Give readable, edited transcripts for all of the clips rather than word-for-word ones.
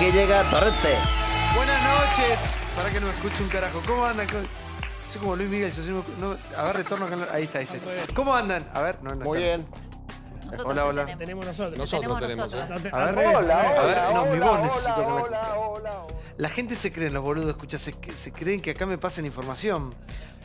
que llega Torrente. Buenas noches. Para que no me escuche un carajo. ¿Cómo andan? Soy como Luis Miguel. Yo soy, no, a ver, retorno acá. Ahí está. ¿Cómo andan? A ver, no. Muy bien. Hola. Tenemos nosotros. Nosotros tenemos. A ver, mi voz necesito que La gente se cree, los boludos, escucha, se creen que acá me pasan información.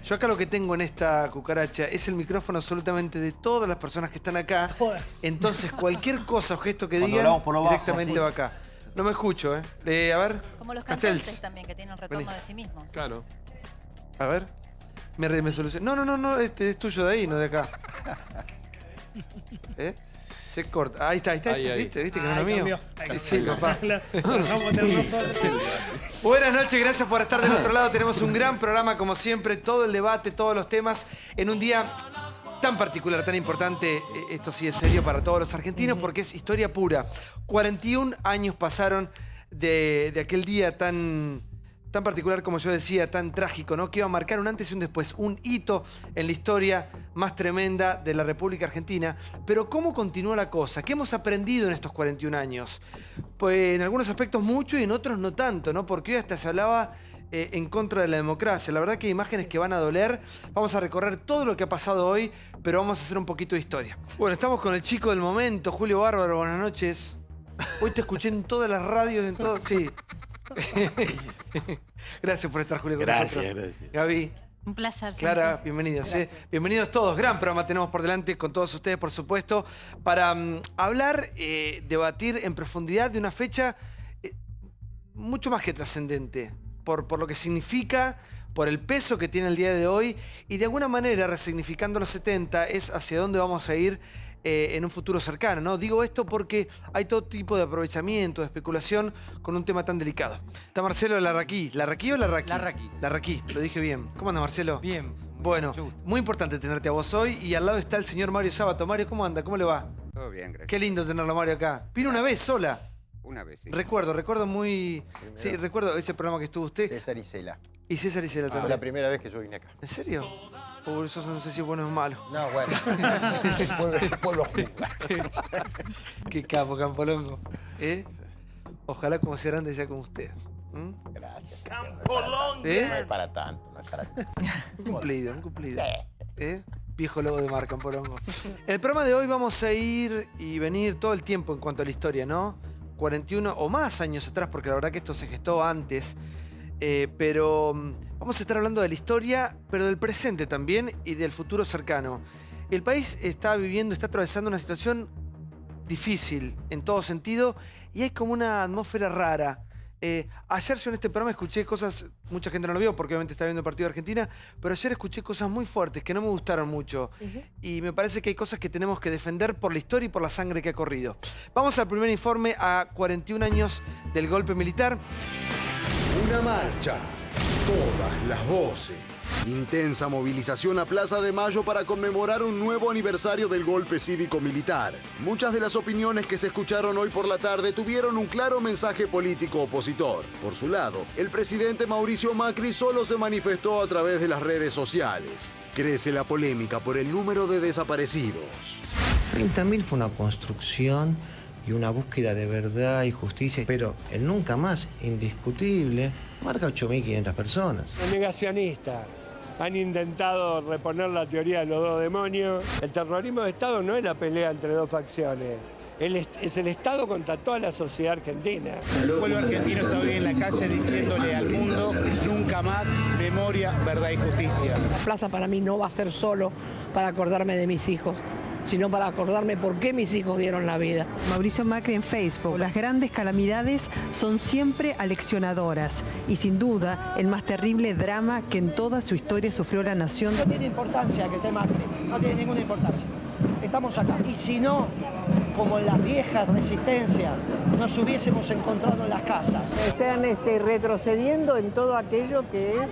Yo acá lo que tengo en esta cucaracha es el micrófono absolutamente de todas las personas que están acá. Todas. Entonces, cualquier cosa o gesto que Cuando digan, hablamos por lo bajo, directamente sí. va acá. No me escucho, A ver. Como los Castells. cantantes también, que tienen retorno Vení. de sí mismos. Claro. A ver. Me soluciona. No, este es tuyo de ahí, no de acá. Se corta. Ahí está. Ahí. ¿Viste que no es lo mío? Cambió. Sí, papá. Vamos a tener nosotros. Buenas noches, gracias por estar del otro lado. Tenemos un gran programa, como siempre, todo el debate, todos los temas, en un día tan particular, tan importante. Esto sí es serio para todos los argentinos porque es historia pura. 41 años pasaron de aquel día tan particular, como yo decía, tan trágico, ¿no? Que iba a marcar un antes y un después, un hito en la historia más tremenda de la República Argentina. Pero ¿cómo continúa la cosa? ¿Qué hemos aprendido en estos 41 años? Pues en algunos aspectos mucho y en otros no tanto, ¿no? Porque hoy hasta se hablaba en contra de la democracia. La verdad que hay imágenes que van a doler. Vamos a recorrer todo lo que ha pasado hoy, pero vamos a hacer un poquito de historia. Bueno, estamos con el chico del momento, Julio Bárbaro. Buenas noches. Hoy te escuché en todas las radios, en todo... Sí. Gracias por estar, Julio, con nosotros. Gracias. Gaby, Un placer. Clara, bienvenidos. Bienvenidos todos. Gran programa tenemos por delante con todos ustedes, por supuesto, para hablar, debatir en profundidad de una fecha mucho más que trascendente, por lo que significa, por el peso que tiene el día de hoy y de alguna manera, resignificando los 70, es hacia dónde vamos a ir en un futuro cercano, ¿no? Digo esto porque hay todo tipo de aprovechamiento, de especulación con un tema tan delicado. Está Marcelo Larraquí. ¿Larraquí o Larraquí? Larraquí. Larraquí, lo dije bien. ¿Cómo andas, Marcelo? Bien. Bueno, Mucho gusto. muy importante tenerte a vos hoy y al lado está el señor Mario Sábato. Mario, ¿cómo anda? ¿Cómo le va? Todo bien, gracias. Qué lindo tenerlo, Mario, acá. Vino una vez sola. Una vez, sí. Recuerdo muy... Sí, recuerdo ese programa que estuvo usted. César Isela. Y César Isela Fue también. la primera vez que yo vine acá. ¿En serio? Eso no sé si es bueno o malo. No, bueno. Después lo juzga. Qué capo, Campolongo. Ojalá como sea grande sea como usted. Gracias. Campolongo. No es para tanto, no es para tanto. Un cumplido. Sí. Viejo lobo de mar, Campolongo. En el programa de hoy vamos a ir y venir todo el tiempo en cuanto a la historia, ¿no? 41 o más años atrás, porque la verdad que esto se gestó antes. Pero vamos a estar hablando de la historia, pero del presente también y del futuro cercano. El país está atravesando una situación difícil en todo sentido y hay como una atmósfera rara. Ayer yo en este programa escuché cosas, mucha gente no lo vio porque obviamente está viendo el partido de Argentina, pero ayer escuché cosas muy fuertes que no me gustaron mucho. Y me parece que hay cosas que tenemos que defender por la historia y por la sangre que ha corrido. Vamos al primer informe a 41 años del golpe militar. Una marcha, todas las voces. Intensa movilización a Plaza de Mayo para conmemorar un nuevo aniversario del golpe cívico-militar. Muchas de las opiniones que se escucharon hoy por la tarde tuvieron un claro mensaje político opositor. Por su lado, el presidente Mauricio Macri solo se manifestó a través de las redes sociales. Crece la polémica por el número de desaparecidos. 30.000 fue una construcción y una búsqueda de verdad y justicia, pero el nunca más, indiscutible, marca 8.500 personas. Negacionista. Han intentado reponer la teoría de los dos demonios. El terrorismo de Estado no es la pelea entre dos facciones. Es el Estado contra toda la sociedad argentina. El pueblo argentino está hoy en la calle diciéndole al mundo nunca más memoria, verdad y justicia. La plaza para mí no va a ser solo para acordarme de mis hijos, sino para acordarme por qué mis hijos dieron la vida. Mauricio Macri en Facebook. Las grandes calamidades son siempre aleccionadoras y sin duda el más terrible drama que en toda su historia sufrió la nación. No tiene importancia que esté Macri, no tiene ninguna importancia. Estamos acá. Y si no, como en las viejas resistencias, nos hubiésemos encontrado en las casas. Están retrocediendo en todo aquello que es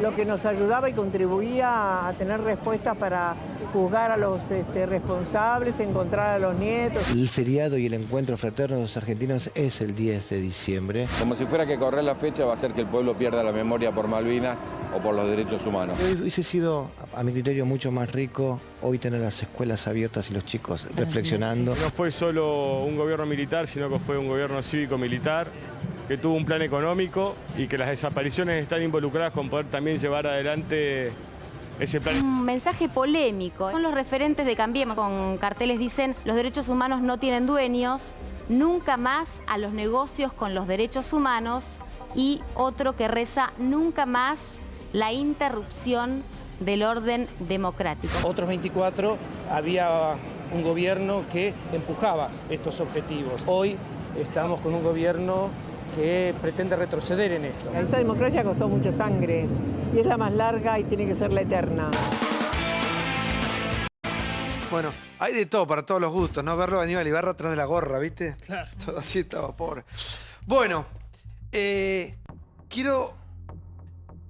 lo que nos ayudaba y contribuía a tener respuestas para juzgar a los responsables, encontrar a los nietos. El feriado y el encuentro fraterno de los argentinos es el 10 de diciembre. Como si fuera que correr la fecha va a hacer que el pueblo pierda la memoria por Malvinas o por los derechos humanos. Hubiese sido, a mi criterio, mucho más rico hoy tener las escuelas abiertas y los chicos reflexionando. No fue solo un gobierno militar, sino que fue un gobierno cívico-militar que tuvo un plan económico y que las desapariciones están involucradas con poder también llevar adelante ese plan. Un mensaje polémico. Son los referentes de Cambiemos. Con carteles dicen: los derechos humanos no tienen dueños, nunca más a los negocios con los derechos humanos. Y otro que reza: nunca más la interrupción del orden democrático. Otros 24 había un gobierno que empujaba estos objetivos. Hoy estamos con un gobierno que pretende retroceder en esto. Esa democracia costó mucha sangre y es la más larga y tiene que ser la eterna. Bueno, hay de todo para todos los gustos, ¿no? Verlo a Aníbal Ibarra atrás de la gorra, ¿viste? Claro. Todo así estaba, pobre. Bueno, quiero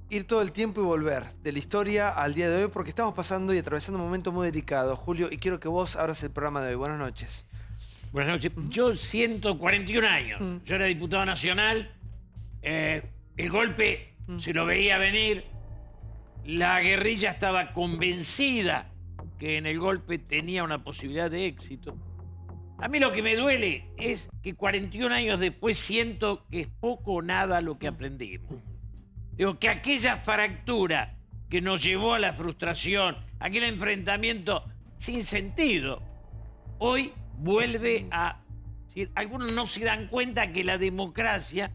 ir todo el tiempo y volver de la historia al día de hoy porque estamos pasando y atravesando un momento muy delicado, Julio, y quiero que vos abras el programa de hoy. Buenas noches. Buenas noches. Yo 141 años. Yo era diputado nacional. El golpe se lo veía venir. La guerrilla estaba convencida que en el golpe tenía una posibilidad de éxito. A mí lo que me duele es que 41 años después siento que es poco o nada lo que aprendimos. Digo, que aquella fractura que nos llevó a la frustración, aquel enfrentamiento sin sentido, hoy vuelve a... ¿sí? Algunos no se dan cuenta que la democracia...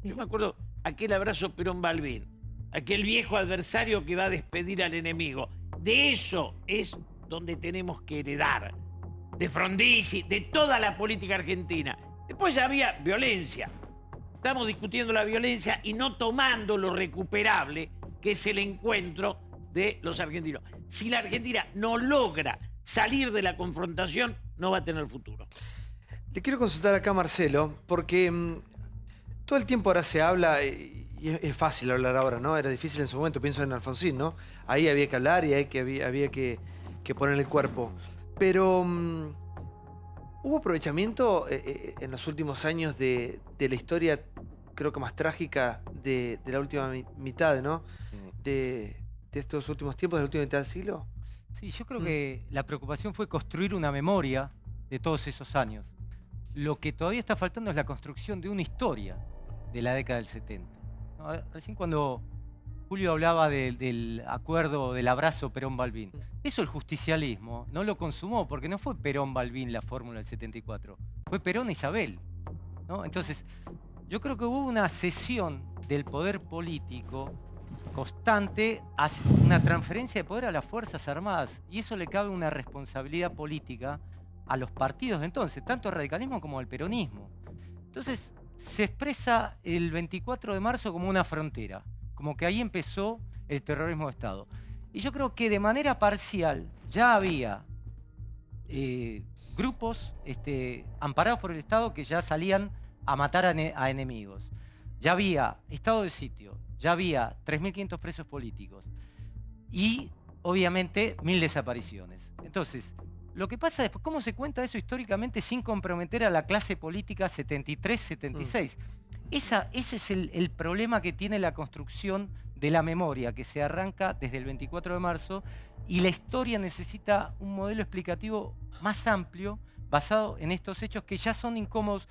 Yo me acuerdo aquel abrazo Perón-Balbín, aquel viejo adversario que va a despedir al enemigo. De eso es donde tenemos que heredar. De Frondizi, de toda la política argentina. Después ya había violencia. Estamos discutiendo la violencia y no tomando lo recuperable que es el encuentro de los argentinos. Si la Argentina no logra salir de la confrontación, no va a tener futuro. Le quiero consultar acá a Marcelo, porque todo el tiempo ahora se habla, y es fácil hablar ahora, ¿no? Era difícil en su momento, pienso en Alfonsín, ¿no? Ahí había que hablar y había que ponerle el cuerpo. Pero... ¿hubo aprovechamiento en los últimos años de la historia, creo que más trágica, de la última mitad, ¿no? De estos últimos tiempos, de la última mitad del siglo? Sí, yo creo que la preocupación fue construir una memoria de todos esos años. Lo que todavía está faltando es la construcción de una historia de la década del 70. ¿No? Recién cuando Julio hablaba del acuerdo, del abrazo Perón-Balbín. Eso el justicialismo no lo consumó, porque no fue Perón-Balbín la fórmula del 74, fue Perón-Isabel, ¿no? Entonces, yo creo que hubo una cesión del poder político constante hacia una transferencia de poder a las Fuerzas Armadas, y eso le cabe una responsabilidad política a los partidos de entonces, tanto al radicalismo como al peronismo. Entonces, se expresa el 24 de marzo como una frontera, como que ahí empezó el terrorismo de Estado. Y yo creo que de manera parcial ya había grupos amparados por el Estado que ya salían a matar a enemigos. Ya había estado de sitio, ya había 3.500 presos políticos y, obviamente, 1.000 desapariciones. Entonces, lo que pasa después, ¿cómo se cuenta eso históricamente sin comprometer a la clase política 73-76? Ese es el problema que tiene la construcción de la memoria, que se arranca desde el 24 de marzo, y la historia necesita un modelo explicativo más amplio, basado en estos hechos que ya son incómodos.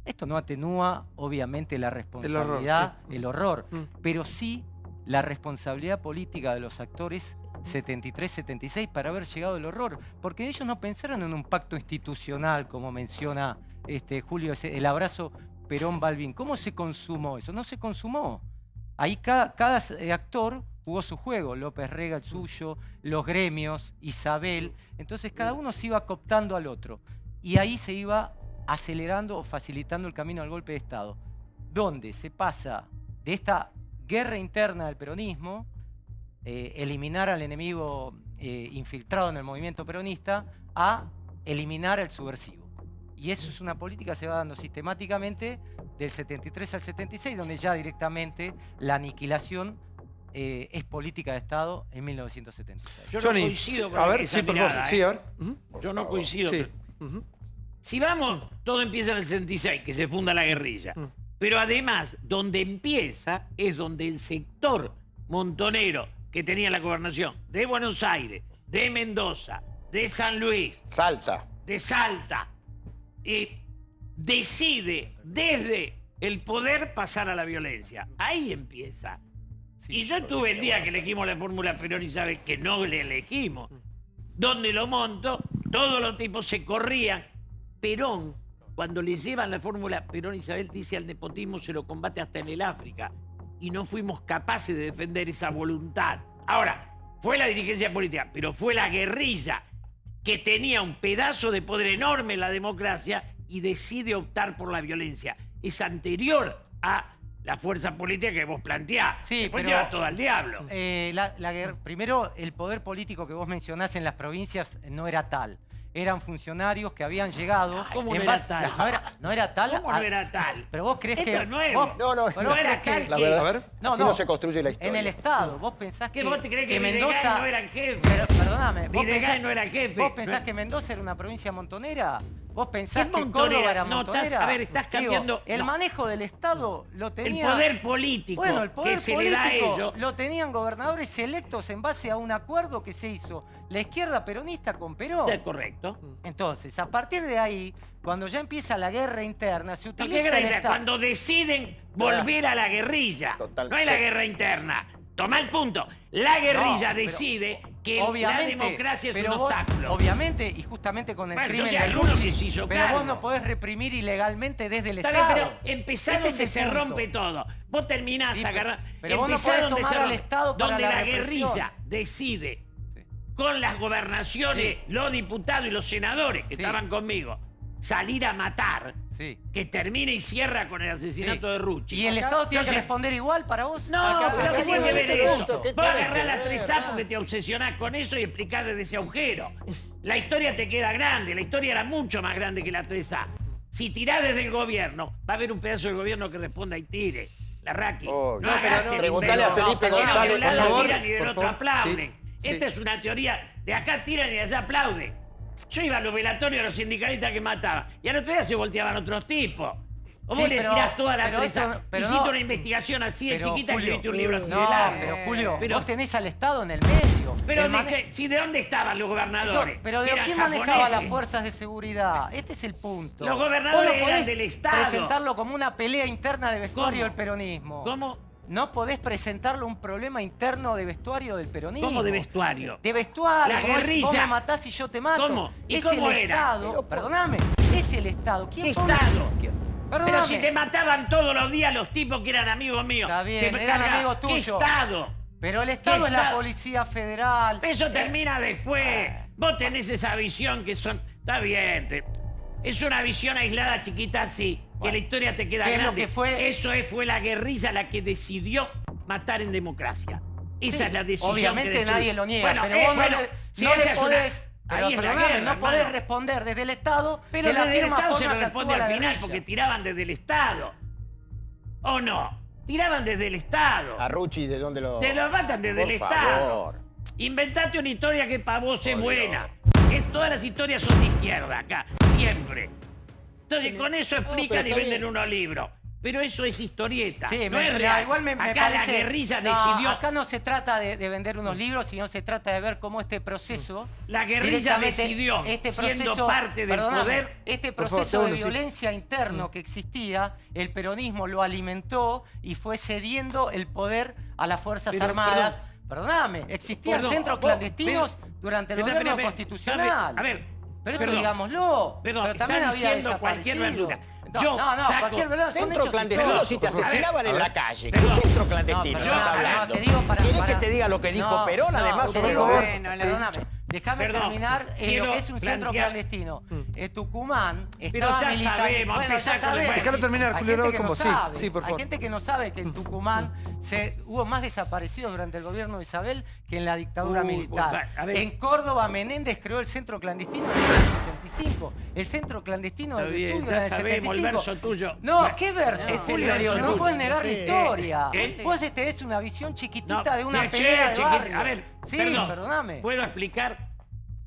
Esto no atenúa, obviamente, la responsabilidad, el horror, pero sí la responsabilidad política de los actores 73-76 para haber llegado al horror, porque ellos no pensaron en un pacto institucional, como menciona Julio, el abrazo Perón-Balbín. ¿Cómo se consumó eso? No se consumó. Ahí cada actor jugó su juego. López Rega el suyo, los gremios, Isabel. Entonces cada uno se iba cooptando al otro. Y ahí se iba acelerando o facilitando el camino al golpe de Estado, donde se pasa de esta guerra interna del peronismo, eliminar al enemigo infiltrado en el movimiento peronista, a eliminar al subversivo. Y eso es una política que se va dando sistemáticamente del 73 al 76, donde ya directamente la aniquilación es política de Estado en 1976. Yo no coincido con esa mirada, Yo no coincido. Sí. Si vamos, todo empieza en el 66, que se funda la guerrilla. Pero además, donde empieza es donde el sector montonero que tenía la gobernación de Buenos Aires, de Mendoza, de San Luis, Salta, de Salta, decide desde el poder pasar a la violencia. Ahí empieza. Y yo estuve el día que elegimos la fórmula Perón-Isabel, que no le elegimos, donde lo monto, todos los tipos se corrían. Perón, cuando le llevan la fórmula Perón-Isabel, dice al nepotismo se lo combate hasta en el África. Y no fuimos capaces de defender esa voluntad. Ahora, fue la dirigencia política, pero fue la guerrilla que tenía un pedazo de poder enorme en la democracia y decide optar por la violencia. Es anterior a la fuerza política que vos planteás. Sí, después pero, lleva todo al diablo. Primero, el poder político que vos mencionás en las provincias no era tal. Eran funcionarios que habían llegado... ¿Cómo no era tal? No era tal. ¿Cómo no era tal? Pero vos creés Esto que... es nuevo. No era tal. La verdad, A ver. así no se construye la historia. En el Estado, vos pensás ¿Qué vos te creés que Mendoza... Videgay no era el jefe? Perdóname. Videgay no era el jefe. ¿Vos pensás que Mendoza era una provincia montonera? ¿Vos pensás ¿Qué que montonera? Córdoba era No, montonera? a ver, estás cambiando... el no. manejo del Estado lo tenía... El poder político Bueno, el poder que se político le da a ellos... lo tenían gobernadores electos en base a un acuerdo que se hizo la izquierda peronista con Perón. Es correcto. Entonces, a partir de ahí, cuando ya empieza la guerra interna, se ¿Qué utiliza guerra el interna? Estado. Cuando deciden volver a la guerrilla. No es la guerra interna. Toma el punto. La guerrilla No, pero decide que obviamente, la democracia es pero un vos, obstáculo. Obviamente, y justamente con el Bueno, crimen entonces de alguno Rucci, que se hizo pero cargo. vos no podés reprimir ilegalmente desde el Está bien, Estado. pero empezá Este donde es se el punto. rompe todo. Vos terminás Sí, agarrando... pero vos no empezá podés donde tomar se al rompe, Estado para donde la la represión. guerrilla decide con las gobernaciones, los diputados y los senadores que estaban conmigo, salir a matar, que termine y cierra con el asesinato de Rucci. ¿Y el Estado tiene que Entonces, responder igual para vos? No, pero ¿qué tiene que ver eso? Vos agarrás la 3A porque te obsesionás con eso y explicás desde ese agujero. La historia te queda grande, la historia era mucho más grande que la 3A. Si tirás desde el gobierno, va a haber un pedazo del gobierno que responda y tire. La Raki. Oh, no no, hagas pero el preguntale a invento. Felipe No, que González, de un lado por favor, tiran y del por otro favor. aplauden. Sí, Esta es una teoría. De acá tiran y de allá aplauden. Yo iba a los velatorios de los sindicalistas que mataban. Y al otro día se volteaban otros tipos. O Sí, vos le pero- tirás toda la pero presa. eso- pero Hiciste no- una investigación así de Pero, chiquita y Julio, escribiste un libro así de no, largo. pero Julio, Pero- vos tenés al Estado en el medio. Pero El de, mane- si ¿de dónde estaban los gobernadores? Pero Que ¿de eran quién manejaba japoneses. las fuerzas de seguridad? Este es el punto. Los gobernadores Vos no eran podés del Estado. presentarlo como una pelea interna de vestuario ¿Cómo? del peronismo. ¿Cómo? No podés presentarlo un problema interno de vestuario del peronismo. ¿Cómo de vestuario? De vestuario. La como es, guerrilla. Vos me matás y yo te mato. ¿Cómo? ¿Y es cómo el era? Estado. Perdóname. Es el Estado. ¿Quién ¿Qué pone- Estado? Perdóname. Pero si te mataban todos los días los tipos que eran amigos míos. Está bien, te eran cargaban. amigos ¿Qué tuyos. Estado? Pero el Estado ¿Qué es la Estado? Policía Federal. Eso termina después. Vos tenés esa visión que son... Está bien. Es una visión aislada, chiquita, así. Que la historia te queda ¿Qué es lo grande. que fue? Eso fue la guerrilla la que decidió matar en democracia. Esa Sí, es la decisión. obviamente que destruyó. nadie lo niega, Bueno, pero vos bueno, si no esa le es una- podés... Pero ahí es la perdóname, guerra, no podés hermano. responder desde el Estado Pero de la desde el firma Estado se forma lo que responde actúa al la final guerrilla. porque tiraban desde el Estado. ¿O no? Tiraban desde el Estado. A Rucci, ¿de dónde lo...? Te lo matan desde Por el favor. Estado. Inventate una historia que para vos es buena. Todas las historias son de izquierda acá, siempre. Entonces con eso explican y está venden bien. unos libros. Pero eso es historieta. Sí, no es real. igual me acá parece... la guerrilla no, decidió... Acá no se trata de vender unos libros, sino se trata de ver cómo este proceso... La guerrilla directamente, decidió, siendo parte del perdóname, poder... Este Por favor, proceso de sí. violencia interno que existía, el peronismo lo alimentó y fue cediendo el poder a las Fuerzas Pero, Armadas. Perdóname, existían Perdón, centros vos- clandestinos durante el gobierno constitucional. A ver, pero esto perdón. digámoslo. Perdón, pero también están había diciendo cualquier desaparecido. verdura. No, Yo no, saco- cualquier verdura son Centro hechos clandestino históricos. si te asesinaban en la calle. ¿Qué Perdón. centro clandestino No, estás perdón, hablando? no, te digo para- ¿Querés para- que te diga lo que dijo No, Perón, no, además, te sobre digo, el perdóname, déjame Perdón, terminar en lo quiero que es un centro plantear- clandestino. Tucumán Pero estaba ya militarizado. sabemos, Bueno, ya empezá con el- sabemos. Dejalo terminar, Hay Julio, gente no, que como no sí. sabe. Sí, por Hay favor. gente que no sabe que en Tucumán hubo más desaparecidos durante el gobierno de Isabel que en la dictadura militar. a ver. En Córdoba, Menéndez creó el centro clandestino en el año 75. El centro clandestino Está del bien, Vesubio ya en el sabemos, el 75. verso tuyo. No, Bueno, ¿qué verso, es el Julio? verso No tuyo. puedes negar la historia. ¿Eh? Vos tenés una visión chiquitita No, de una che, pelea de chiquita, barrio. a ver, sí, perdón, perdóname. ¿Puedo explicar?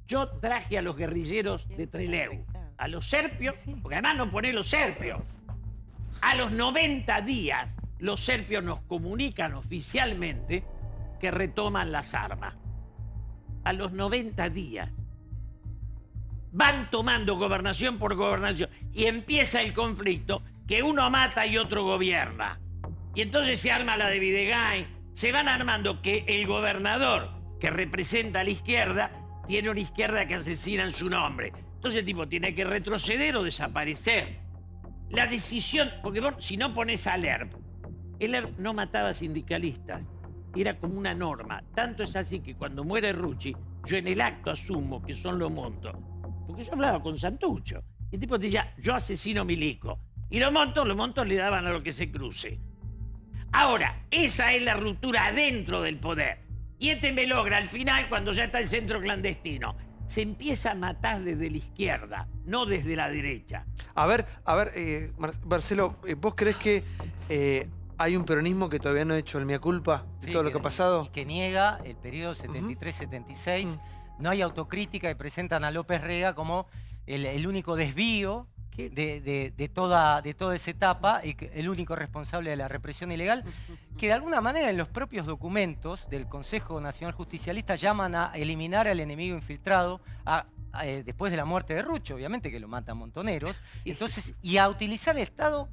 Yo traje a los guerrilleros de Trelew, a los serpios, porque además no poné los serpios. A los 90 días, los serpios nos comunican oficialmente que retoman las armas. A los 90 días. Van tomando gobernación por gobernación y empieza el conflicto que uno mata y otro gobierna. Y entonces se arma la de Videgain, se van armando que el gobernador que representa a la izquierda tiene una izquierda que asesina en su nombre. Entonces el tipo tiene que retroceder o desaparecer. La decisión, porque vos, si no pones al ERP, el ERP no mataba sindicalistas, era como una norma. Tanto es así que cuando muere Rucci, yo en el acto asumo que son los montos. Porque yo hablaba con Santucho. Y el tipo decía, yo asesino milico. Y los montos le daban a lo que se cruce. Ahora, esa es la ruptura adentro del poder. Y este me logra al final, cuando ya está el centro clandestino. Se empieza a matar desde la izquierda, no desde la derecha. A ver, Marcelo, ¿vos crees que hay un peronismo que todavía no ha hecho el mea culpa de todo lo que ha pasado? Que niega el periodo 73-76. No hay autocrítica y presentan a López Rega como el único desvío de toda esa etapa y el único responsable de la represión ilegal, que de alguna manera en los propios documentos del Consejo Nacional Justicialista llaman a eliminar al enemigo infiltrado después de la muerte de Rucho, obviamente que lo matan Montoneros, entonces, y a utilizar el Estado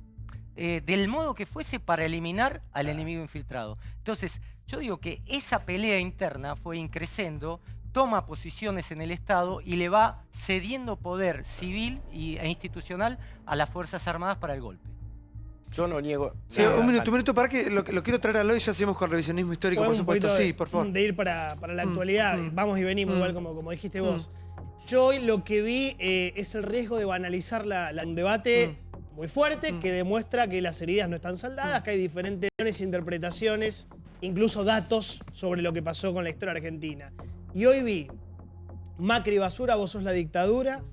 del modo que fuese para eliminar al enemigo infiltrado. Entonces, yo digo que esa pelea interna fue increciendo, toma posiciones en el Estado y le va cediendo poder civil e institucional a las Fuerzas Armadas para el golpe. Yo no niego. Sí, un minuto, para que lo quiero traer a Loy, ya hacemos con revisionismo histórico, por supuesto. Sí, por favor. De ir para la actualidad, vamos y venimos, igual como dijiste vos. Yo hoy lo que vi es el riesgo de banalizar un debate muy fuerte que demuestra que las heridas no están saldadas, que hay diferentes interpretaciones, incluso datos sobre lo que pasó con la historia argentina. Y hoy vi Macri basura, vos sos la dictadura,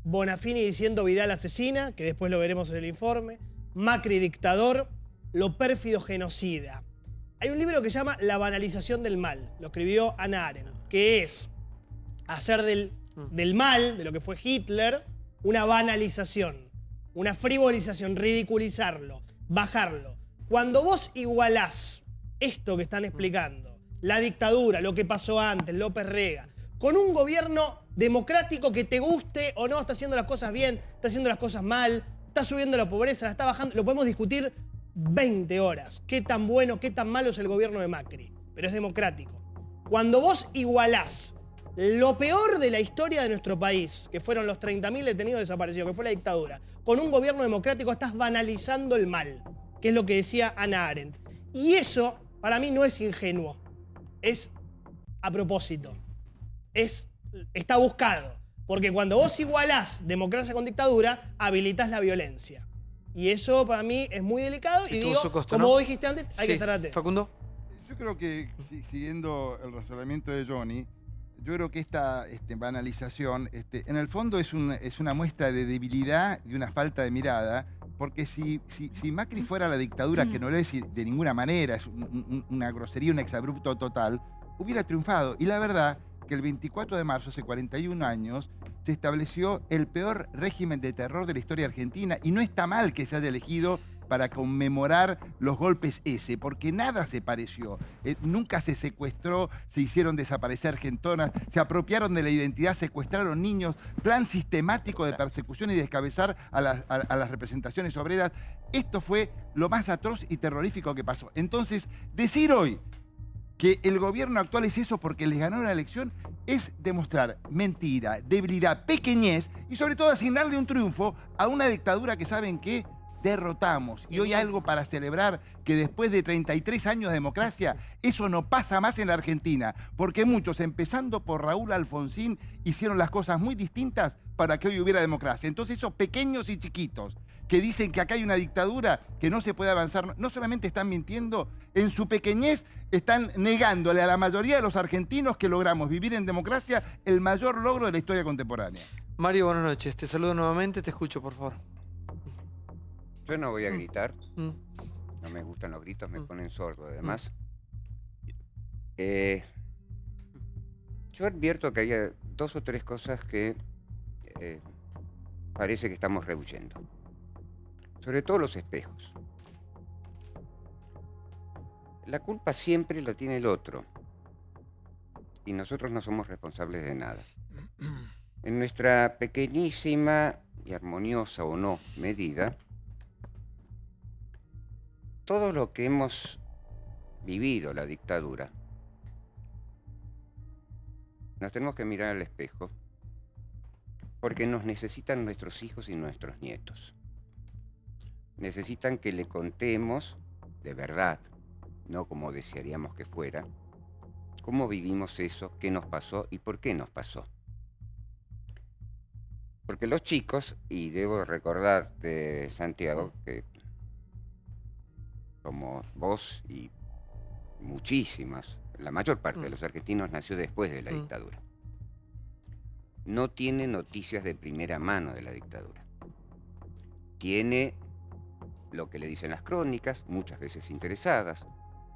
Bonafini diciendo Vidal asesina, que después lo veremos en el informe, Macri dictador, lo pérfido genocida. Hay un libro que se llama La banalización del mal, lo escribió Hannah Arendt, que es hacer del mal, de lo que fue Hitler, una banalización, una frivolización, ridiculizarlo, bajarlo. Cuando vos igualás esto que están explicando, la dictadura, lo que pasó antes, López Rega, con un gobierno democrático que te guste o no, está haciendo las cosas bien, está haciendo las cosas mal, está subiendo la pobreza, la está bajando, lo podemos discutir 20 horas. Qué tan bueno, qué tan malo es el gobierno de Macri, pero es democrático. Cuando vos igualás lo peor de la historia de nuestro país, que fueron los 30.000 detenidos desaparecidos, que fue la dictadura, con un gobierno democrático estás banalizando el mal, que es lo que decía Hannah Arendt. Y eso, para mí, no es ingenuo. Es a propósito. Está buscado. Porque cuando vos igualás democracia con dictadura, habilitás la violencia. Y eso para mí es muy delicado. Y digo, como vos dijiste antes, hay que estar atento. Facundo. Yo creo que, siguiendo el razonamiento de Johnny, yo creo que esta banalización, en el fondo es una muestra de debilidad y una falta de mirada. Porque si Macri fuera la dictadura, que no lo es de ninguna manera, es una grosería, un exabrupto total, hubiera triunfado. Y la verdad que el 24 de marzo, hace 41 años, se estableció el peor régimen de terror de la historia argentina. Y no está mal que se haya elegido para conmemorar los golpes ese, porque nada se pareció. Nunca se secuestró, se hicieron desaparecer gentonas, se apropiaron de la identidad, secuestraron niños, plan sistemático de persecución y descabezar a las representaciones obreras. Esto fue lo más atroz y terrorífico que pasó. Entonces, decir hoy que el gobierno actual es eso porque les ganó la elección es demostrar mentira, debilidad, pequeñez y sobre todo asignarle un triunfo a una dictadura que saben que derrotamos. Y hoy algo para celebrar que después de 33 años de democracia, eso no pasa más en la Argentina, porque muchos, empezando por Raúl Alfonsín, hicieron las cosas muy distintas para que hoy hubiera democracia. Entonces esos pequeños y chiquitos que dicen que acá hay una dictadura, que no se puede avanzar, no solamente están mintiendo, en su pequeñez están negándole a la mayoría de los argentinos que logramos vivir en democracia el mayor logro de la historia contemporánea. Mario, buenas noches. Te saludo nuevamente, te escucho, por favor. Yo no voy a gritar, no me gustan los gritos, me ponen sordo además. Yo advierto que hay 2 o 3 cosas que parece que estamos rehuyendo. Sobre todo los espejos. La culpa siempre la tiene el otro. Y nosotros no somos responsables de nada. En nuestra pequeñísima y armoniosa o no medida, todo lo que hemos vivido, la dictadura, nos tenemos que mirar al espejo porque nos necesitan nuestros hijos y nuestros nietos. Necesitan que le contemos de verdad, no como desearíamos que fuera, cómo vivimos eso, qué nos pasó y por qué nos pasó. Porque los chicos, y debo recordarte, Santiago, que como vos y muchísimas, la mayor parte de los argentinos nació después de la dictadura. No tiene noticias de primera mano de la dictadura. Tiene lo que le dicen las crónicas, muchas veces interesadas,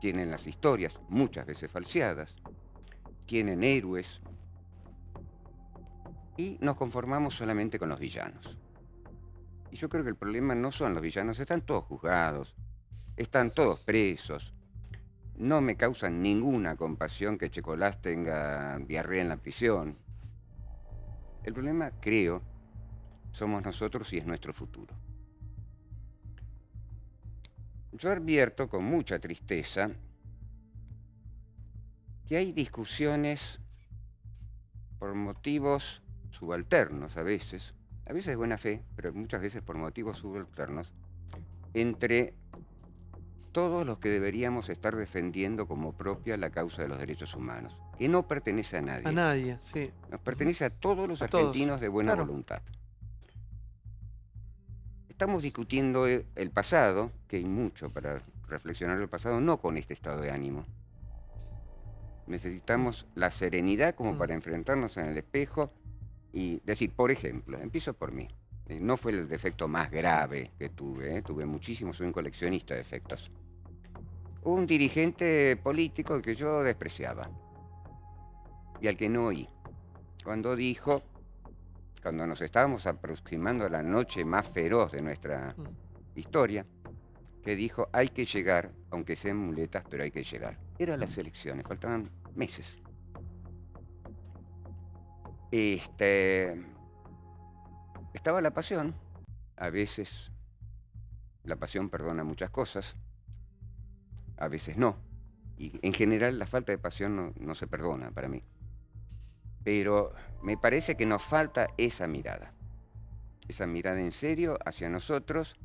tienen las historias, muchas veces falseadas, tienen héroes, y nos conformamos solamente con los villanos. Y yo creo que el problema no son los villanos, están todos juzgados, están todos presos. No me causan ninguna compasión que Checolás tenga diarrea en la prisión. El problema, creo, somos nosotros y es nuestro futuro. Yo advierto con mucha tristeza que hay discusiones por motivos subalternos a veces de buena fe, pero muchas veces por motivos subalternos, entre todos los que deberíamos estar defendiendo como propia la causa de los derechos humanos, que no pertenece a nadie. A nadie, sí. Nos pertenece a todos los argentinos de buena voluntad. Estamos discutiendo el pasado, que hay mucho para reflexionar el pasado, no con este estado de ánimo. Necesitamos la serenidad como para enfrentarnos en el espejo y decir, por ejemplo, empiezo por mí. No fue el defecto más grave que tuve, tuve muchísimos, soy un coleccionista de defectos. Un dirigente político que yo despreciaba y al que no oí. Cuando dijo, cuando nos estábamos aproximando a la noche más feroz de nuestra historia, que dijo, hay que llegar, aunque sean muletas, pero hay que llegar. Eran las elecciones, faltaban meses. Estaba la pasión, a veces la pasión perdona muchas cosas, a veces no, y en general la falta de pasión no se perdona para mí. Pero me parece que nos falta esa mirada en serio hacia nosotros,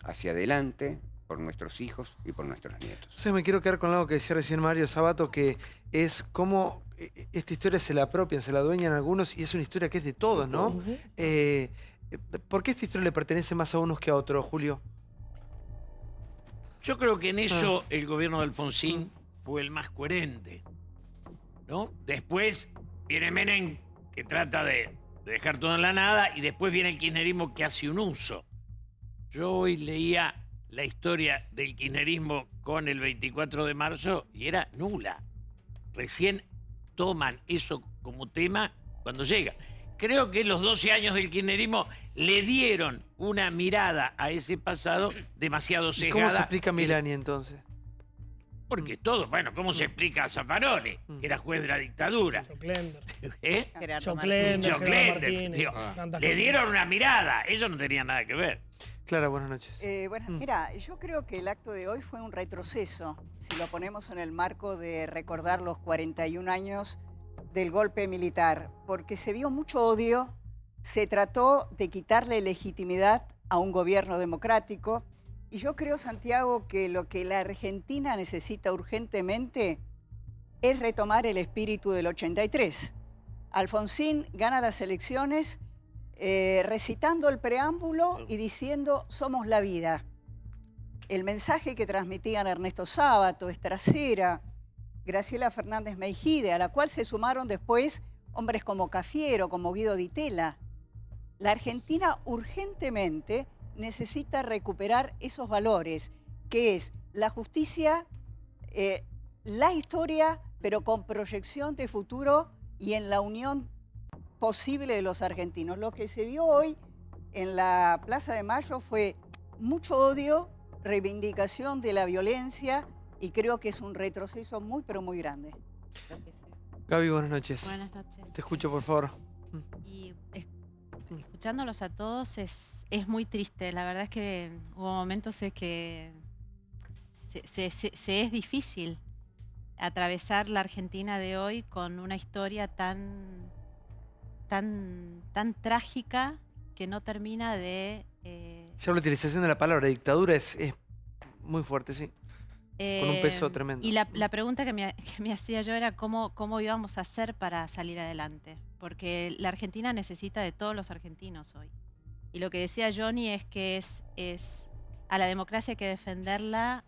hacia adelante, por nuestros hijos y por nuestros nietos. Entonces me quiero quedar con algo que decía recién Mario Sabato, que es cómo esta historia se la apropian, se la adueñan algunos, y es una historia que es de todos, ¿no? ¿Por qué esta historia le pertenece más a unos que a otros, Julio? Yo creo que en eso el gobierno de Alfonsín fue el más coherente, ¿no? Después viene Menem, que trata de dejar todo en la nada, y después viene el kirchnerismo, que hace un uso. Yo hoy leía la historia del kirchnerismo con el 24 de marzo y era nula. Recién toman eso como tema cuando llega. Creo que los 12 años del kirchnerismo le dieron una mirada a ese pasado demasiado sesgada. ¿Cómo se explica Milani entonces? Porque todo, bueno, ¿cómo se explica a Zaffaroni, que era juez de la dictadura? Choclender. ¿Eh? Choclender, Gerardo Martínez. Digo, le dieron una mirada, eso no tenía nada que ver. Clara, buenas noches. Mira, yo creo que el acto de hoy fue un retroceso, si lo ponemos en el marco de recordar los 41 años del golpe militar, porque se vio mucho odio, se trató de quitarle legitimidad a un gobierno democrático, y yo creo, Santiago, que lo que la Argentina necesita urgentemente es retomar el espíritu del 83. Alfonsín gana las elecciones recitando el preámbulo y diciendo somos la vida. El mensaje que transmitían Ernesto Sábato, Estracera, Graciela Fernández Meijide, a la cual se sumaron después hombres como Cafiero, como Guido Di Tella. La Argentina urgentemente necesita recuperar esos valores, que es la justicia, la historia, pero con proyección de futuro y en la unión posible de los argentinos. Lo que se vio hoy en la Plaza de Mayo fue mucho odio, reivindicación de la violencia, y creo que es un retroceso muy, pero muy grande. Gaby, buenas noches. Buenas noches. Te escucho, por favor. Y escuchándolos a todos es muy triste. La verdad es que hubo momentos en que se es difícil atravesar la Argentina de hoy con una historia tan trágica que no termina de... Ya la utilización de la palabra dictadura es muy fuerte, sí. Con un peso tremendo. Y la pregunta que me hacía yo era cómo íbamos a hacer para salir adelante. Porque la Argentina necesita de todos los argentinos hoy. Y lo que decía Johnny es que a la democracia hay que defenderla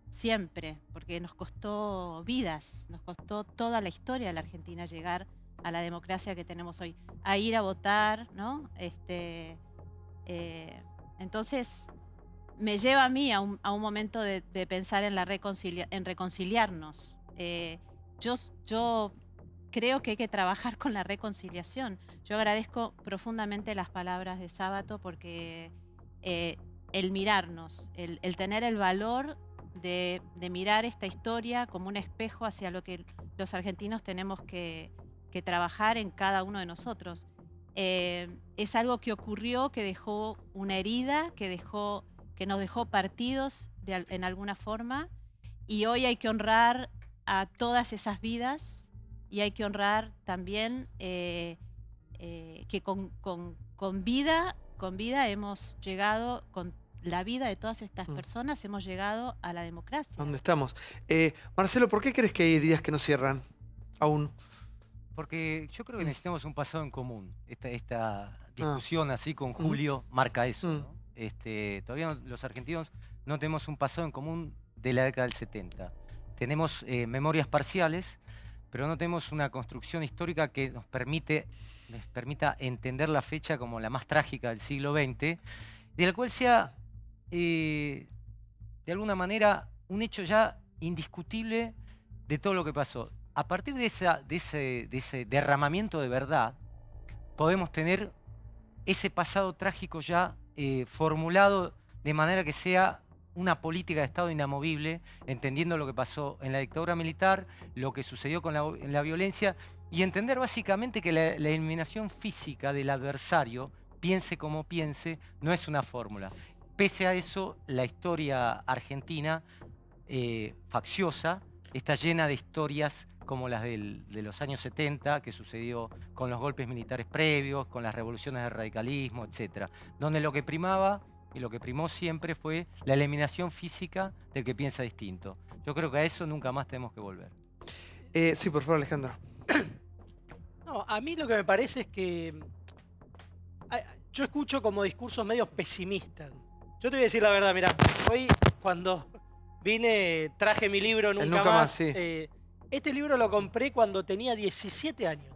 siempre, porque nos costó vidas, nos costó toda la historia de la Argentina llegar a la democracia que tenemos hoy, a ir a votar, ¿no? Entonces, me lleva a mí a un momento de pensar en reconciliarnos. Yo creo que hay que trabajar con la reconciliación. Yo agradezco profundamente las palabras de Sábato porque el mirarnos, el tener el valor de mirar esta historia como un espejo hacia lo que los argentinos tenemos que trabajar en cada uno de nosotros. Es algo que ocurrió, que dejó una herida, que nos dejó partidos en alguna forma, y hoy hay que honrar a todas esas vidas y hay que honrar también que con vida hemos llegado, con la vida de todas estas personas hemos llegado a la democracia. ¿Dónde estamos? Marcelo, ¿por qué crees que hay heridas que no cierran aún? Porque yo creo que necesitamos un pasado en común. Esta discusión así con Julio marca eso, ¿no? Todavía los argentinos no tenemos un pasado en común de la década del 70. Tenemos memorias parciales, pero no tenemos una construcción histórica que nos permita entender la fecha como la más trágica del siglo XX, de la cual sea, de alguna manera, un hecho ya indiscutible de todo lo que pasó. A partir de ese derramamiento de verdad, podemos tener ese pasado trágico ya formulado de manera que sea una política de Estado inamovible, entendiendo lo que pasó en la dictadura militar, lo que sucedió en la violencia, y entender básicamente que la eliminación física del adversario, piense como piense, no es una fórmula. Pese a eso, la historia argentina, facciosa, está llena de historias como las de los años 70, que sucedió con los golpes militares previos, con las revoluciones del radicalismo, etc. Donde lo que primaba y lo que primó siempre fue la eliminación física del que piensa distinto. Yo creo que a eso nunca más tenemos que volver. Sí, por favor, Alejandro. No, a mí lo que me parece es que yo escucho como discursos medio pesimistas. Yo te voy a decir la verdad, mira, hoy cuando vine traje mi libro Nunca Más. Sí. Este libro lo compré cuando tenía 17 años.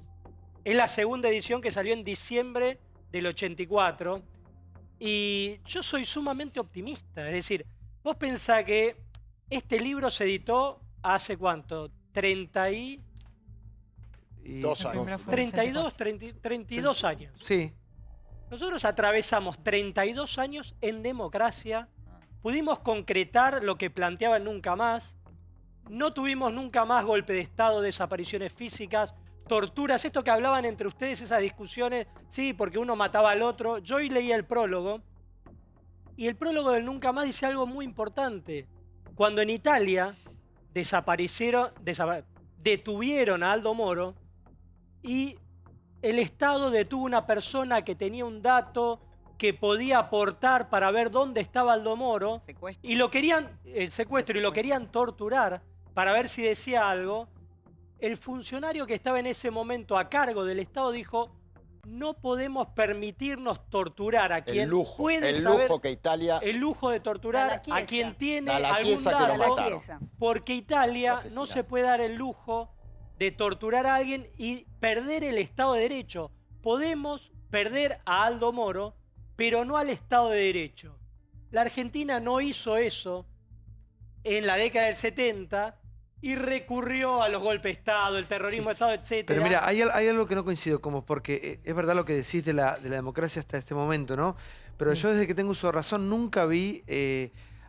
Es la segunda edición que salió en diciembre del 84. Y yo soy sumamente optimista. Es decir, vos pensás que este libro se editó hace ¿cuánto? 32 años. 32 años. Sí. Nosotros atravesamos 32 años en democracia. Pudimos concretar lo que planteaba Nunca Más. No tuvimos nunca más golpe de Estado, desapariciones físicas, torturas, esto que hablaban entre ustedes, esas discusiones, sí, porque uno mataba al otro. Yo hoy leía el prólogo, y el prólogo del Nunca Más dice algo muy importante. Cuando en Italia detuvieron a Aldo Moro, y el Estado detuvo a una persona que tenía un dato que podía aportar para ver dónde estaba Aldo Moro, y lo querían, el secuestro, y lo querían torturar para ver si decía algo, el funcionario que estaba en ese momento a cargo del Estado dijo: no podemos permitirnos torturar a quien puede saber... lujo que Italia... El lujo de torturar a quien tiene algún dato, porque Italia no se puede dar el lujo de torturar a alguien y perder el Estado de Derecho. Podemos perder a Aldo Moro, pero no al Estado de Derecho. La Argentina no hizo eso en la década del 70 y recurrió a los golpes de Estado, el terrorismo de Estado, etc. Pero mira, hay algo que no coincido como, porque es verdad lo que decís de la democracia hasta este momento, ¿no? Pero yo desde que tengo uso de razón nunca vi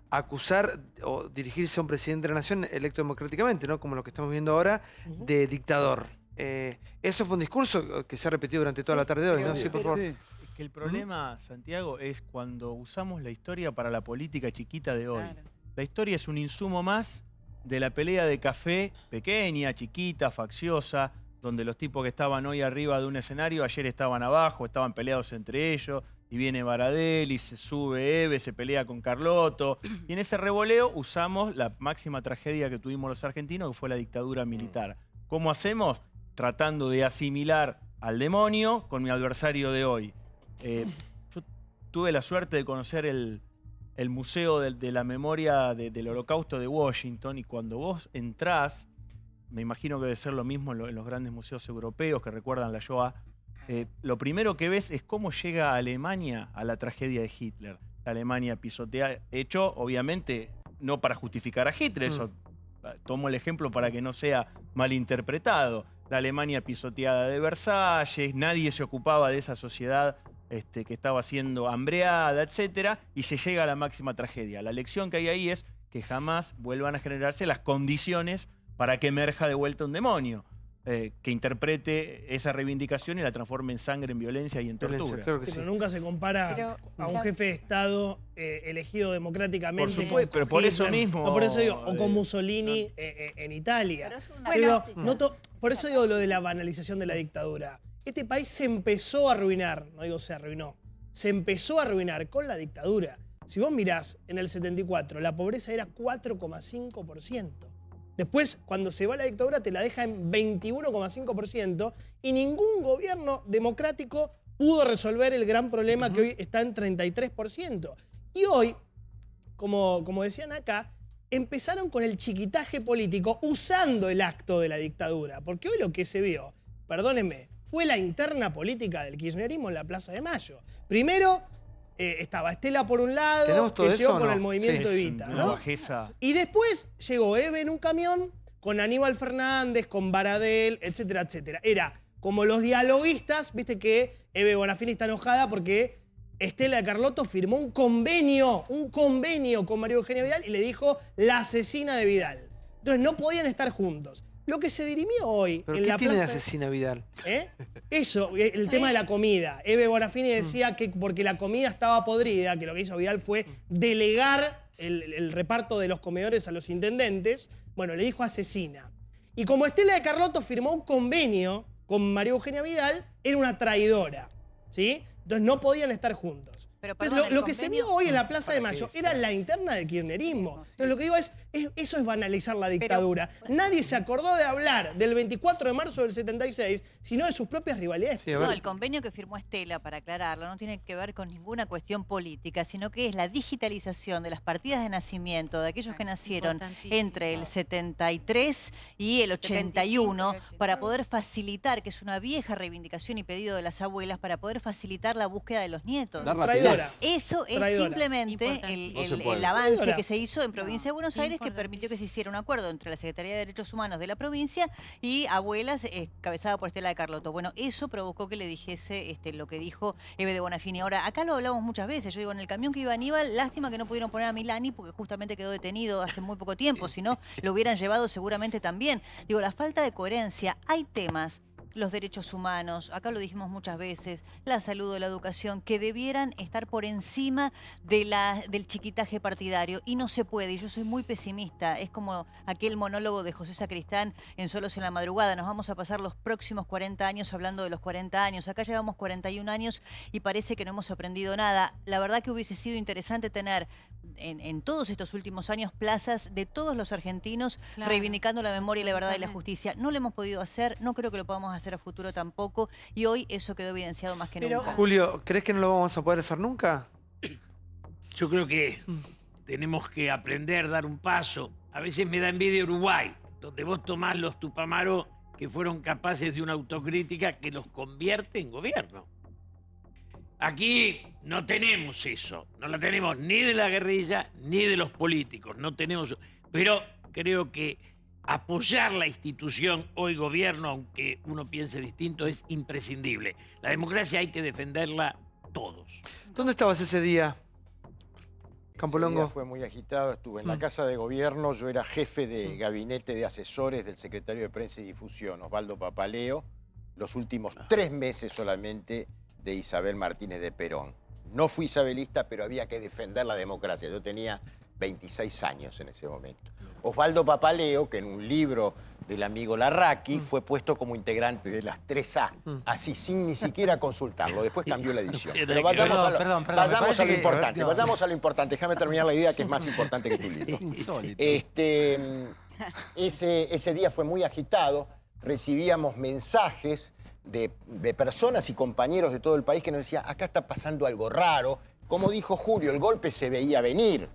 acusar o dirigirse a un presidente de la nación electo democráticamente, ¿no? Como lo que estamos viendo ahora, de dictador. Eso fue un discurso que se ha repetido durante toda la tarde de hoy, ¿no? Sí, por favor. Es que el problema, Santiago, es cuando usamos la historia para la política chiquita de hoy. Claro. La historia es un insumo más de la pelea de café pequeña, chiquita, facciosa, donde los tipos que estaban hoy arriba de un escenario, ayer estaban abajo, estaban peleados entre ellos, y viene Baradel, y se sube Eve, se pelea con Carlotto, y en ese revoleo usamos la máxima tragedia que tuvimos los argentinos, que fue la dictadura militar. ¿Cómo hacemos? Tratando de asimilar al demonio con mi adversario de hoy. Yo tuve la suerte de conocer el Museo de la Memoria del Holocausto de Washington, y cuando vos entrás, me imagino que debe ser lo mismo en los grandes museos europeos que recuerdan la Shoah, lo primero que ves es cómo llega Alemania a la tragedia de Hitler. La Alemania pisoteada, hecho obviamente no para justificar a Hitler, eso tomo el ejemplo para que no sea malinterpretado. La Alemania pisoteada de Versalles, nadie se ocupaba de esa sociedad que estaba siendo hambreada, etc. Y se llega a la máxima tragedia. La lección que hay ahí es que jamás vuelvan a generarse las condiciones para que emerja de vuelta un demonio, que interprete esa reivindicación y la transforme en sangre, en violencia y en tortura. Claro que sí. Pero nunca se compara a un jefe de Estado elegido democráticamente. Por supuesto, pero por eso mismo... No, por eso digo, o con Mussolini en Italia. Por eso digo lo de la banalización de la dictadura. Este país se empezó a arruinar, no digo se arruinó, se empezó a arruinar con la dictadura. Si vos mirás, en el 74 la pobreza era 4,5%. Después, cuando se va la dictadura, te la deja en 21,5% y ningún gobierno democrático pudo resolver el gran problema que hoy está en 33%. Y hoy, como decían acá, empezaron con el chiquitaje político usando el acto de la dictadura. Porque hoy lo que se vio, perdónenme, fue la interna política del kirchnerismo en la Plaza de Mayo. Primero estaba Estela por un lado, que llegó con el movimiento Evita, ¿no? Y después llegó Eve en un camión con Aníbal Fernández, con Baradel, etcétera, etcétera. Era como los dialoguistas, viste que Eve Bonafini está enojada porque Estela de Carlotto firmó un convenio con María Eugenia Vidal y le dijo la asesina de Vidal. Entonces no podían estar juntos. Lo que se dirimió hoy ¿Pero en qué la tiene de plaza... asesina Vidal? Eso, el tema de la comida. Eve Bonafini decía que porque la comida estaba podrida, que lo que hizo Vidal fue delegar el reparto de los comedores a los intendentes, bueno, le dijo asesina. Y como Estela de Carlotto firmó un convenio con María Eugenia Vidal, era una traidora, ¿sí? Entonces no podían estar juntos. Pero, perdón, lo que se vio hoy en la Plaza de Mayo era la interna del kirchnerismo. Entonces lo que digo es eso es banalizar la dictadura. Nadie se acordó de hablar del 24 de marzo del 76, sino de sus propias rivalidades. No, el convenio que firmó Estela, para aclararlo, no tiene que ver con ninguna cuestión política, sino que es la digitalización de las partidas de nacimiento de aquellos que nacieron entre el 73 y el 81 para poder facilitar, que es una vieja reivindicación y pedido de las abuelas, para poder facilitar la búsqueda de los nietos. Eso es simplemente el avance que se hizo en Provincia de Buenos Aires, que permitió que se hiciera un acuerdo entre la Secretaría de Derechos Humanos de la provincia y abuelas encabezada por Estela de Carlotto. Bueno, eso provocó que le dijese lo que dijo Eve de Bonafini. Ahora, acá lo hablamos muchas veces. Yo digo, en el camión que iba Aníbal, lástima que no pudieron poner a Milani porque justamente quedó detenido hace muy poco tiempo. Si no, lo hubieran llevado seguramente también. Digo, la falta de coherencia. Hay temas, los derechos humanos, acá lo dijimos muchas veces, la salud o la educación, que debieran estar por encima del chiquitaje partidario. Y no se puede, y yo soy muy pesimista. Es como aquel monólogo de José Sacristán en Solos en la Madrugada. Nos vamos a pasar los próximos 40 años hablando de los 40 años. Acá llevamos 41 años y parece que no hemos aprendido nada. La verdad que hubiese sido interesante tener en todos estos últimos años plazas de todos los argentinos reivindicando la memoria, la verdad y la justicia. No lo hemos podido hacer, no creo que lo podamos hacer a futuro tampoco, y hoy eso quedó evidenciado más que nunca. Julio, ¿crees que no lo vamos a poder hacer nunca? Yo creo que tenemos que aprender, dar un paso. A veces me da envidia Uruguay, donde vos tomás los Tupamaro que fueron capaces de una autocrítica que los convierte en gobierno. Aquí no tenemos eso, no la tenemos ni de la guerrilla ni de los políticos, no tenemos. Pero creo que apoyar la institución hoy gobierno, aunque uno piense distinto, es imprescindible. La democracia hay que defenderla todos. ¿Dónde estabas ese día, Campolongo? Ese día fue muy agitado, estuve en la Casa de Gobierno, yo era jefe de gabinete de asesores del secretario de Prensa y Difusión, Osvaldo Papaleo, los últimos 3 meses solamente de Isabel Martínez de Perón. No fui isabelista, pero había que defender la democracia. Yo tenía 26 años en ese momento. Osvaldo Papaleo, que en un libro del amigo Larraqui fue puesto como integrante de las 3A, así, sin ni siquiera consultarlo. Después cambió la edición. Pero vayamos a lo importante. Vayamos a lo importante. Déjame terminar la idea que es más importante que tu libro. Ese día fue muy agitado. Recibíamos mensajes de personas y compañeros de todo el país que nos decían, acá está pasando algo raro. Como dijo Julio, el golpe se veía venir,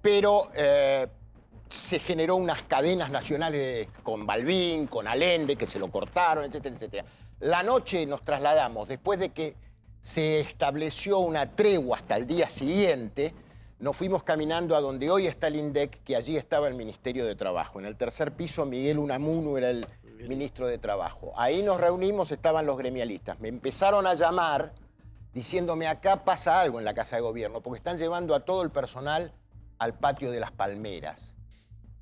pero se generó unas cadenas nacionales con Balbín, con Allende, que se lo cortaron, etcétera, etcétera. La noche nos trasladamos, después de que se estableció una tregua hasta el día siguiente, nos fuimos caminando a donde hoy está el INDEC, que allí estaba el Ministerio de Trabajo. En el tercer piso, Miguel Unamuno era el ministro de Trabajo. Ahí nos reunimos, estaban los gremialistas. Me empezaron a llamar diciéndome, acá pasa algo en la Casa de Gobierno, porque están llevando a todo el personal al patio de las Palmeras.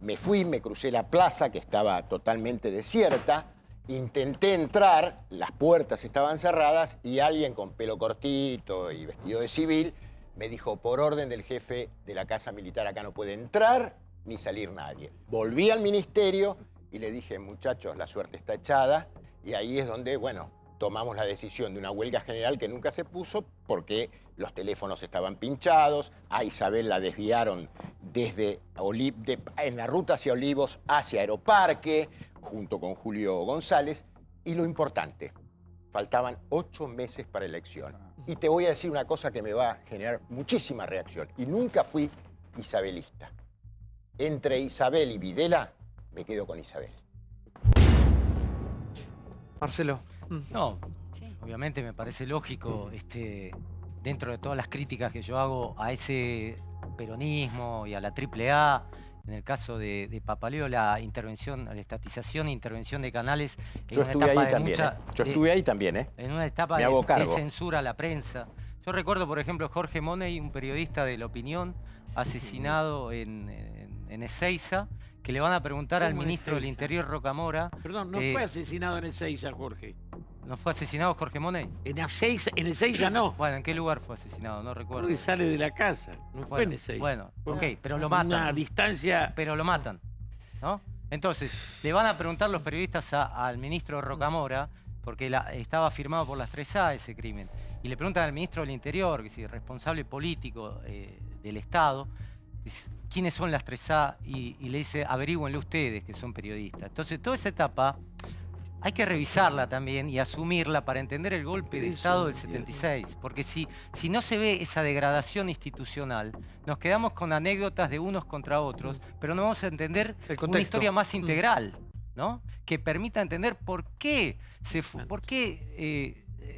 Me fui, me crucé la plaza, que estaba totalmente desierta, intenté entrar, las puertas estaban cerradas y alguien con pelo cortito y vestido de civil me dijo, por orden del jefe de la Casa Militar, acá no puede entrar ni salir nadie. Volví al ministerio y le dije, muchachos, la suerte está echada, y ahí es donde, bueno, tomamos la decisión de una huelga general que nunca se puso porque los teléfonos estaban pinchados, a Isabel la desviaron desde en la ruta hacia Olivos hacia Aeroparque, junto con Julio González, y lo importante, faltaban 8 meses para elección. Y te voy a decir una cosa que me va a generar muchísima reacción, y nunca fui isabelista. Entre Isabel y Videla, me quedo con Isabel. Marcelo. No, obviamente me parece lógico, dentro de todas las críticas que yo hago a ese peronismo y a la AAA, en el caso de Papaleo, la intervención, la estatización e intervención de canales. Yo estuve ahí también, Yo estuve ahí también, en una etapa de censura a la prensa. Yo recuerdo, por ejemplo, Jorge Money, un periodista de La Opinión, asesinado en Ezeiza, que le van a preguntar al ministro del Interior, Rocamora. Perdón, no fue asesinado en Ezeiza, Jorge. ¿No fue asesinado Jorge Money? En Ezeiza no. Bueno, ¿en qué lugar fue asesinado? No recuerdo. Porque sale de la casa, no fue en Ezeiza. Bueno, ok, pero lo matan. Una distancia... Pero lo matan, ¿no? Entonces, le van a preguntar los periodistas al ministro Rocamora, porque estaba firmado por las 3A ese crimen, y le preguntan al ministro del Interior, que es responsable político del Estado, quiénes son las 3A, y le dice, averigüenlo ustedes, que son periodistas. Entonces, toda esa etapa hay que revisarla también y asumirla para entender el golpe de Estado del 76. Porque si no se ve esa degradación institucional, nos quedamos con anécdotas de unos contra otros, pero no vamos a entender una historia más integral, ¿no? Que permita entender por qué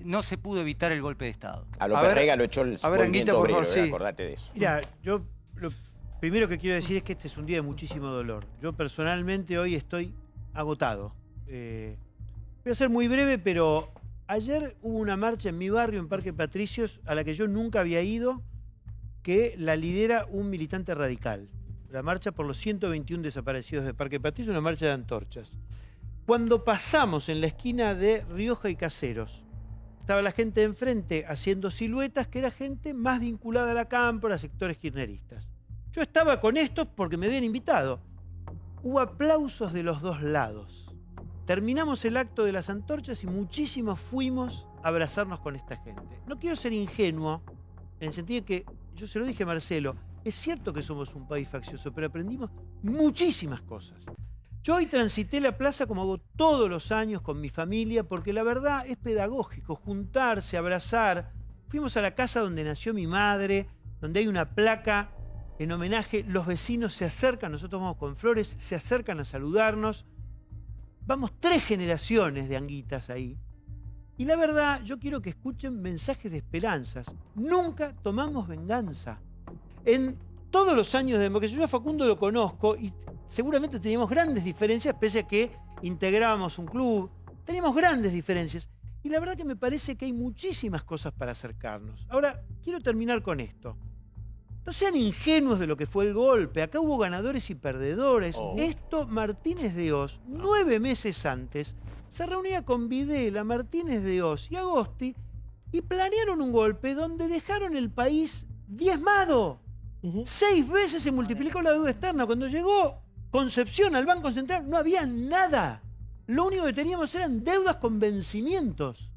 no se pudo evitar el golpe de Estado. A López Rega lo echó el movimiento obrero, acordate de eso. Mira, yo lo primero que quiero decir es que este es un día de muchísimo dolor. Yo personalmente hoy estoy agotado. Voy a ser muy breve, pero ayer hubo una marcha en mi barrio, en Parque Patricios, a la que yo nunca había ido, que la lidera un militante radical. La marcha por los 121 desaparecidos de Parque Patricios, una marcha de antorchas. Cuando pasamos en la esquina de Rioja y Caseros, estaba la gente enfrente haciendo siluetas, que era gente más vinculada a la cámpora, a sectores kirchneristas. Yo estaba con estos porque me habían invitado. Hubo aplausos de los dos lados. Terminamos el acto de las antorchas y muchísimos fuimos a abrazarnos con esta gente. No quiero ser ingenuo, en el sentido de que, yo se lo dije a Marcelo, es cierto que somos un país faccioso, pero aprendimos muchísimas cosas. Yo hoy transité la plaza como hago todos los años con mi familia, porque la verdad es pedagógico, juntarse, abrazar. Fuimos a la casa donde nació mi madre, donde hay una placa en homenaje, los vecinos se acercan, nosotros vamos con flores, se acercan a saludarnos. Vamos 3 generaciones de anguitas ahí. Y la verdad, yo quiero que escuchen mensajes de esperanzas. Nunca tomamos venganza. En todos los años de democracia, yo a Facundo lo conozco y seguramente teníamos grandes diferencias, pese a que integrábamos un club. Teníamos grandes diferencias. Y la verdad que me parece que hay muchísimas cosas para acercarnos. Ahora, quiero terminar con esto. No sean ingenuos de lo que fue el golpe. Acá hubo ganadores y perdedores. Esto, Martínez de Oz, 9 meses antes, se reunía con Videla, Martínez de Oz y Agosti y planearon un golpe donde dejaron el país diezmado. 6 veces se multiplicó la deuda externa. Cuando llegó Concepción al Banco Central no había nada. Lo único que teníamos eran deudas con vencimientos.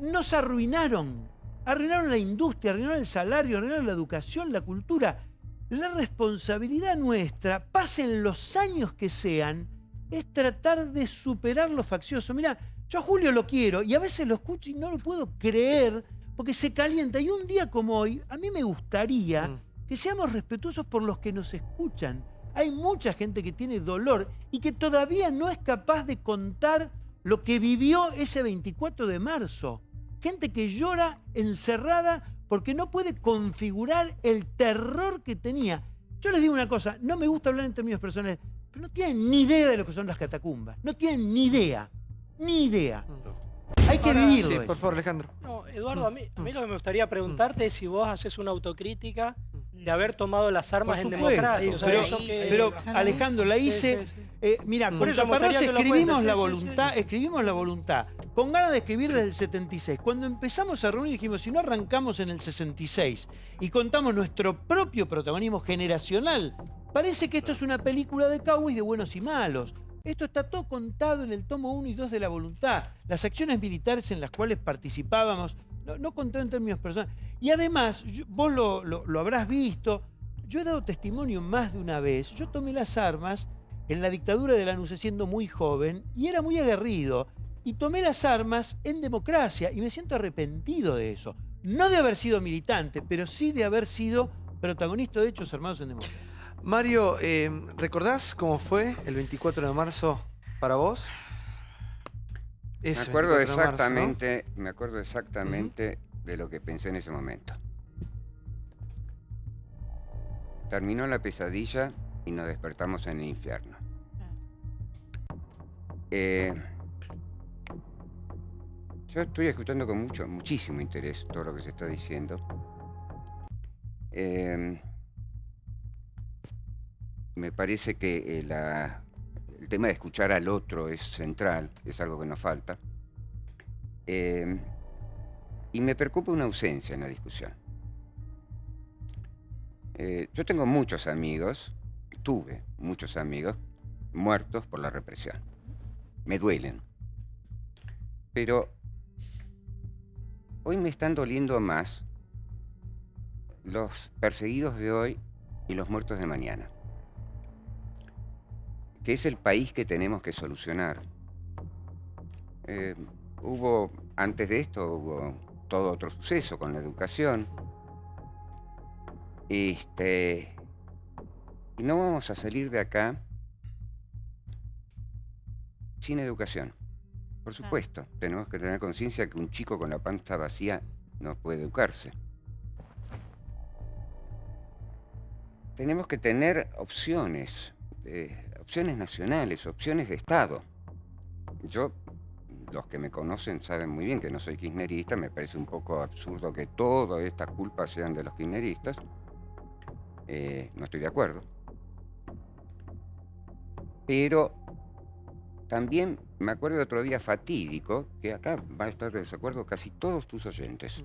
Nos arruinaron. Arruinaron la industria, arruinaron el salario, arruinaron la educación, la cultura. La responsabilidad nuestra, pasen los años que sean, es tratar de superar lo faccioso. Mirá, yo a Julio lo quiero y a veces lo escucho y no lo puedo creer porque se calienta. Y un día como hoy, a mí me gustaría que seamos respetuosos por los que nos escuchan. Hay mucha gente que tiene dolor y que todavía no es capaz de contar lo que vivió ese 24 de marzo. Gente que llora encerrada porque no puede configurar el terror que tenía. Yo les digo una cosa, no me gusta hablar en términos personales, pero no tienen ni idea de lo que son las catacumbas. No tienen ni idea. Ni idea. Hay que vivirlo. Sí, por favor, Alejandro. No, Eduardo, a mí lo que me gustaría preguntarte es si vos haces una autocrítica de haber tomado las armas en democracia. O sea, pero Alejandro, la hice... Mira, con Caparrós escribimos la voluntad, con ganas de escribir desde el 76. Cuando empezamos a reunir dijimos, si no arrancamos en el 66 y contamos nuestro propio protagonismo generacional, parece que esto es una película de cowboys de buenos y malos. Esto está todo contado en el tomo 1 y 2 de la voluntad. Las acciones militares en las cuales participábamos, no contado en términos personales. Y además, vos lo habrás visto, yo he dado testimonio más de una vez. Yo tomé las armas en la dictadura de Lanuse siendo muy joven y era muy aguerrido. Y tomé las armas en democracia y me siento arrepentido de eso. No de haber sido militante, pero sí de haber sido protagonista de hechos armados en democracia. Mario, ¿recordás cómo fue el 24 de marzo para vos? Me acuerdo exactamente, ¿no? Me acuerdo exactamente de lo que pensé en ese momento. Terminó la pesadilla y nos despertamos en el infierno. Yo estoy escuchando con muchísimo interés todo lo que se está diciendo. Me parece que el tema de escuchar al otro es central, es algo que nos falta. Y me preocupa una ausencia en la discusión. Yo tengo muchos amigos, tuve muchos amigos muertos por la represión. Me duelen. Pero hoy me están doliendo más los perseguidos de hoy y los muertos de mañana. Que es el país que tenemos que solucionar. Antes de esto, hubo todo otro suceso con la educación. Y no vamos a salir de acá sin educación. Por supuesto, tenemos que tener conciencia que un chico con la panza vacía no puede educarse. Tenemos que tener opciones. Opciones nacionales, opciones de Estado. Yo, los que me conocen saben muy bien que no soy kirchnerista, me parece un poco absurdo que todas estas culpas sean de los kirchneristas. No estoy de acuerdo. Pero también me acuerdo de otro día fatídico, que acá va a estar de desacuerdo casi todos tus oyentes.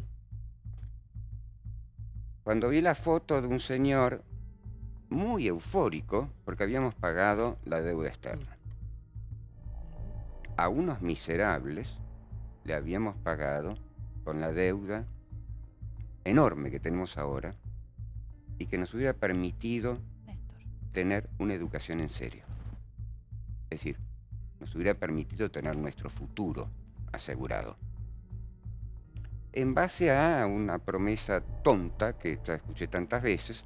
Cuando vi la foto de un señor muy eufórico porque habíamos pagado la deuda externa. A unos miserables le habíamos pagado con la deuda enorme que tenemos ahora y que nos hubiera permitido tener una educación en serio. Es decir, nos hubiera permitido tener nuestro futuro asegurado. En base a una promesa tonta que ya escuché tantas veces,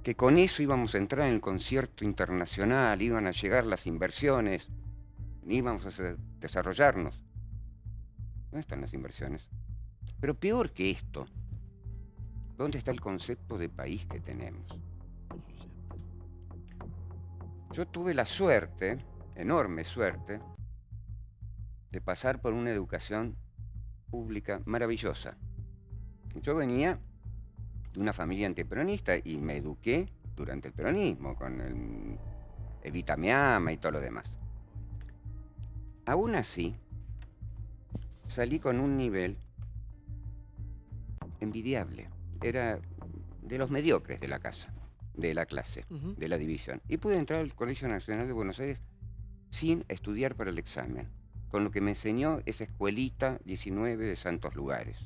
que con eso íbamos a entrar en el concierto internacional, iban a llegar las inversiones, íbamos a desarrollarnos. ¿Dónde están las inversiones? Pero peor que esto, ¿dónde está el concepto de país que tenemos? Yo tuve la suerte, enorme suerte, de pasar por una educación pública maravillosa. Yo venía de una familia antiperonista y me eduqué durante el peronismo, con el Evita me ama y todo lo demás. Aún así, salí con un nivel envidiable. de los mediocres de la casa, de la clase, de la división. Y pude entrar al Colegio Nacional de Buenos Aires sin estudiar para el examen, con lo que me enseñó esa escuelita 19 de Santos Lugares.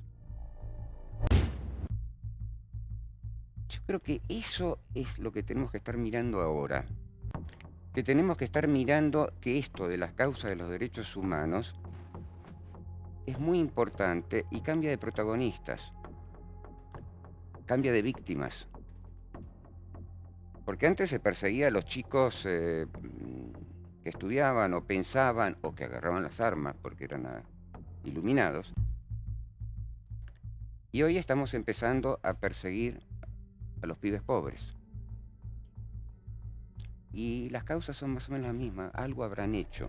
Yo creo que eso es lo que tenemos que estar mirando ahora. Que tenemos que estar mirando que esto de las causas de los derechos humanos es muy importante y cambia de protagonistas, cambia de víctimas. Porque antes se perseguía a los chicos que estudiaban o pensaban o que agarraban las armas porque eran iluminados. Y hoy estamos empezando a perseguir a los pibes pobres. Y las causas son más o menos las mismas, algo habrán hecho.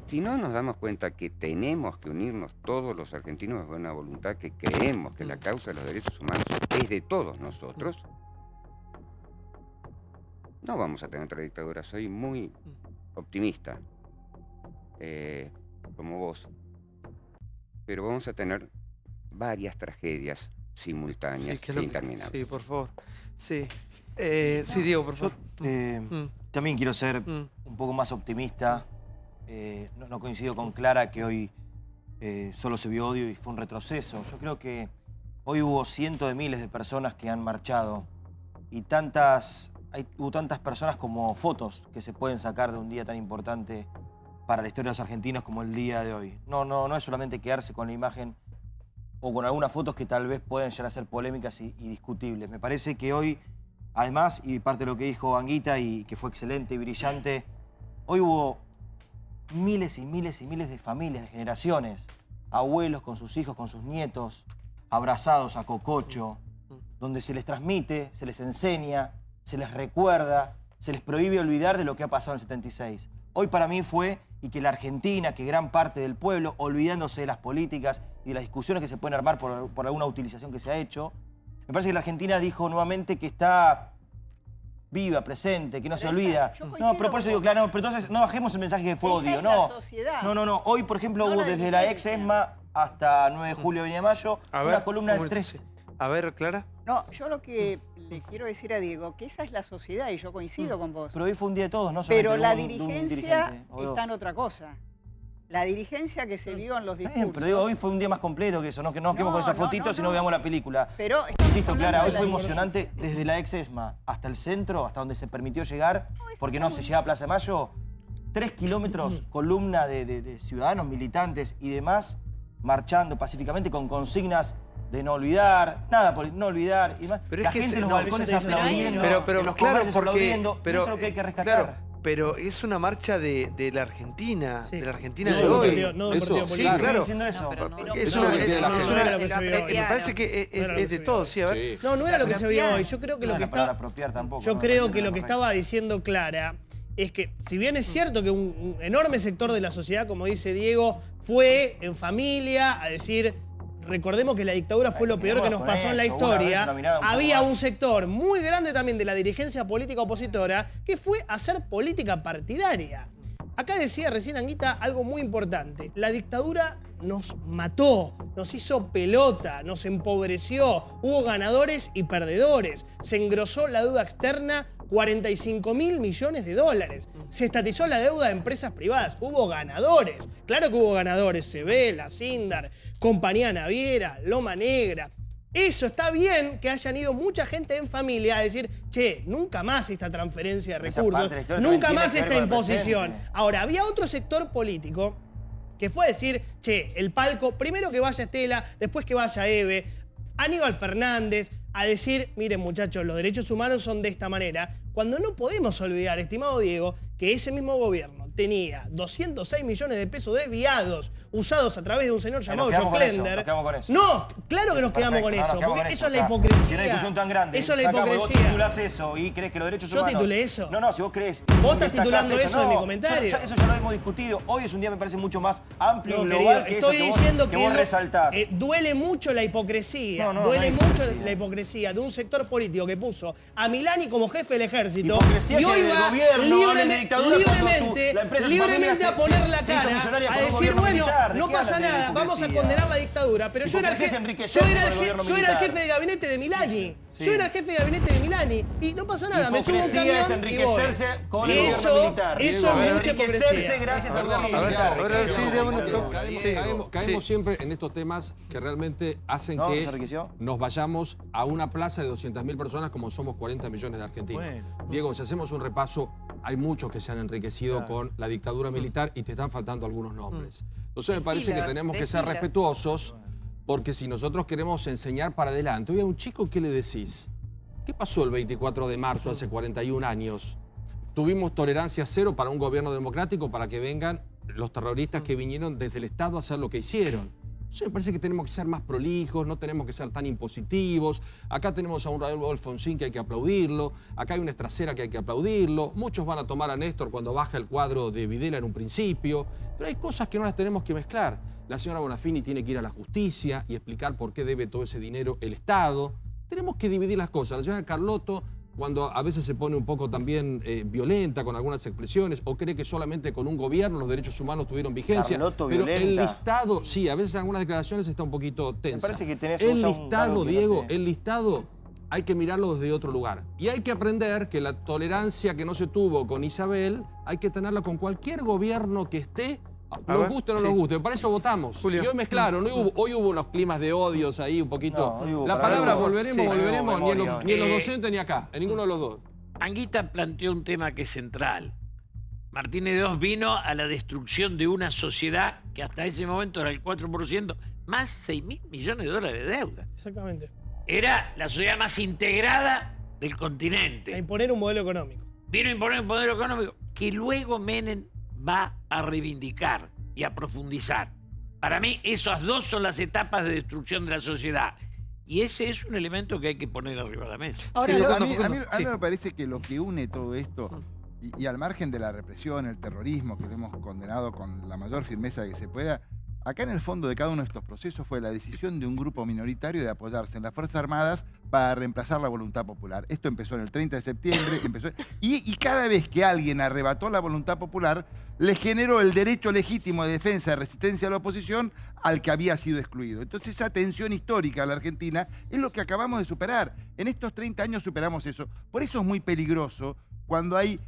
Si no nos damos cuenta que tenemos que unirnos todos los argentinos de buena voluntad, que creemos que la causa de los derechos humanos es de todos nosotros, no vamos a tener otra dictadura. Soy muy optimista, como vos, pero vamos a tener varias tragedias simultáneas e interminables. Sí, por favor. Sí. Sí, Diego, por favor. También quiero ser un poco más optimista. No coincido con Clara que hoy solo se vio odio y fue un retroceso. Yo creo que hoy hubo cientos de miles de personas que han marchado y hubo tantas personas como fotos que se pueden sacar de un día tan importante para la historia de los argentinos como el día de hoy. No es solamente quedarse con la imagen o con algunas fotos que tal vez pueden llegar a ser polémicas y discutibles. Me parece que hoy, además, y parte de lo que dijo Anguita y que fue excelente y brillante, hoy hubo miles y miles y miles de familias, de generaciones, abuelos con sus hijos, con sus nietos, abrazados a cococho, donde se les transmite, se les enseña, se les recuerda, se les prohíbe olvidar de lo que ha pasado en el 76. Hoy para mí fue, y que la Argentina, que gran parte del pueblo, olvidándose de las políticas y de las discusiones que se pueden armar por alguna utilización que se ha hecho, me parece que la Argentina dijo nuevamente que está viva, presente, que no se olvida. No, pero por eso digo, claro, pero entonces no bajemos el mensaje que fue odio, no. No. Hoy, por ejemplo, hubo desde la ex ESMA hasta 9 de julio, Avenida Mayo, una columna de 3. A ver, Clara. No, yo lo que le quiero decir a Diego, que esa es la sociedad y yo coincido con vos. Pero hoy fue un día de todos, ¿no? Pero la dirigencia está en otra cosa. La dirigencia que se vio en los discursos. Pero digo, hoy fue un día más completo que eso, no que nos quedemos con esa fotito, sino veamos la película. Pero insisto, Clara, hoy fue emocionante desde la ex ESMA hasta el centro, hasta donde se permitió llegar, porque no se llega a Plaza de Mayo. 3 kilómetros, columna de ciudadanos, militantes y demás, marchando pacíficamente con consignas de no olvidar, nada por no olvidar y más. Pero la es que gente en los balcones aplaudiendo, pero los claro, comercios aplaudiendo, pero eso es lo que hay que rescatar. Claro, pero es una marcha de la Argentina, de la Argentina de hoy. No de un partido político. Sí, claro. Diciendo eso. Es una que se vio hoy. Me parece que es de todo, sí, a ver. No era lo que se vio hoy. Yo creo que lo que está... apropiar tampoco. Yo creo que lo que estaba diciendo Clara es que, si bien es cierto que un enorme sector de la sociedad, como dice Diego, fue en familia a decir... Recordemos que la dictadura fue lo peor que nos pasó en la historia. Había un sector muy grande también de la dirigencia política opositora que fue a hacer política partidaria. Acá decía recién Anguita algo muy importante. La dictadura nos mató, nos hizo pelota, nos empobreció. Hubo ganadores y perdedores. Se engrosó la deuda externa 45.000 millones de dólares. Se estatizó la deuda de empresas privadas. Hubo ganadores. Claro que hubo ganadores. Sebela, Sindar, Compañía Naviera, Loma Negra. Eso está bien que hayan ido mucha gente en familia a decir, che, nunca más esta transferencia de recursos, nunca más esta imposición. Ahora, había otro sector político que fue a decir, che, el palco, primero que vaya Estela, después que vaya Eve, Aníbal Fernández, a decir, miren muchachos, los derechos humanos son de esta manera, cuando no podemos olvidar, estimado Diego, que ese mismo gobierno tenía 206 millones de pesos desviados, usados a través de un señor llamado Joe Klender. No, claro que nos quedamos con eso, porque eso es la hipocresía. Si una discusión tan grande, eso es la hipocresía. Vos titulás eso y crees que los derechos humanos... Yo titulé eso. No, si vos crees... Vos estás titulando eso de mi comentario. Eso ya lo hemos discutido. Hoy es un día, me parece, mucho más amplio y global que eso que vos resaltás. Duele mucho la hipocresía. Duele mucho la hipocresía de un sector político que puso a Milani como jefe del ejército. Hipocresía y hoy que va el gobierno libremente, empresa libremente a poner la se hizo cara, millonaria a con un decir, gobierno bueno, militar. ¿De no qué pasa hablan de nada, vamos a hipocresía? condenar la dictadura. Pero yo era el Hipocresía es jefe, enriquecerse con el gobierno yo era el militar. jefe de gabinete de Milani. Sí. Yo era el jefe de gabinete de Milani. Y no pasa nada, me subo a un Hipocresía camión es enriquecerse y voy. con el gobierno militar. Eso es mucha Enriquecerse hipocresía. gracias al gobierno militar. Caemos siempre en estos temas que realmente hacen ¿No? que ¿Se enriqueció? nos vayamos a una plaza de 200.000 personas como somos 40 millones de argentinos. Diego, si hacemos un repaso, hay muchos que se han enriquecido con la dictadura militar y te están faltando algunos nombres. Entonces me parece que tenemos que ser respetuosos porque si nosotros queremos enseñar para adelante, oye, a un chico, ¿qué le decís? ¿Qué pasó el 24 de marzo hace 41 años? Tuvimos tolerancia cero para un gobierno democrático para que vengan los terroristas que vinieron desde el Estado a hacer lo que hicieron. Entonces me parece que tenemos que ser más prolijos, no tenemos que ser tan impositivos. Acá tenemos a un Raúl Alfonsín que hay que aplaudirlo, acá hay una Estracera que hay que aplaudirlo, muchos van a tomar a Néstor cuando baja el cuadro de Videla en un principio, pero hay cosas que no las tenemos que mezclar. La señora Bonafini tiene que ir a la justicia y explicar por qué debe todo ese dinero el Estado. Tenemos que dividir las cosas. La señora Carlotto, cuando a veces se pone un poco también violenta con algunas expresiones o cree que solamente con un gobierno los derechos humanos tuvieron vigencia. Carlotto pero violenta. el listado, sí, a veces en algunas declaraciones está un poquito tensa. Me parece que tenés el un listado, algo que Diego, no te- el listado hay que mirarlo desde otro lugar. Y hay que aprender que la tolerancia que no se tuvo con Isabel hay que tenerla con cualquier gobierno que esté. Nos guste o no nos guste, para eso votamos. Julio. Y hoy mezclaron, hoy hubo unos climas de odios ahí un poquito. No, hoy hubo La para palabra algo. volveremos, Sí, volveremos, ni en los memoria. docentes ni acá, en ninguno de los dos. Anguita planteó un tema que es central. Martínez II vino a la destrucción de una sociedad que hasta ese momento era el 4%, más 6.000 millones de dólares de deuda. Exactamente. Era la sociedad más integrada del continente. A imponer un modelo económico. Vino a imponer un modelo económico que luego Menem va a reivindicar y a profundizar. Para mí, esas dos son las etapas de destrucción de la sociedad. Y ese es un elemento que hay que poner arriba de la mesa. Ahora, a mí me parece que lo que une todo esto, y al margen de la represión, el terrorismo, que lo hemos condenado con la mayor firmeza que se pueda, acá en el fondo de cada uno de estos procesos fue la decisión de un grupo minoritario de apoyarse en las Fuerzas Armadas para reemplazar la voluntad popular. Esto empezó en el 30 de septiembre, y cada vez que alguien arrebató la voluntad popular, le generó el derecho legítimo de defensa y resistencia a la oposición al que había sido excluido. Entonces esa tensión histórica a la Argentina es lo que acabamos de superar. En estos 30 años superamos eso. Por eso es muy peligroso cuando hay,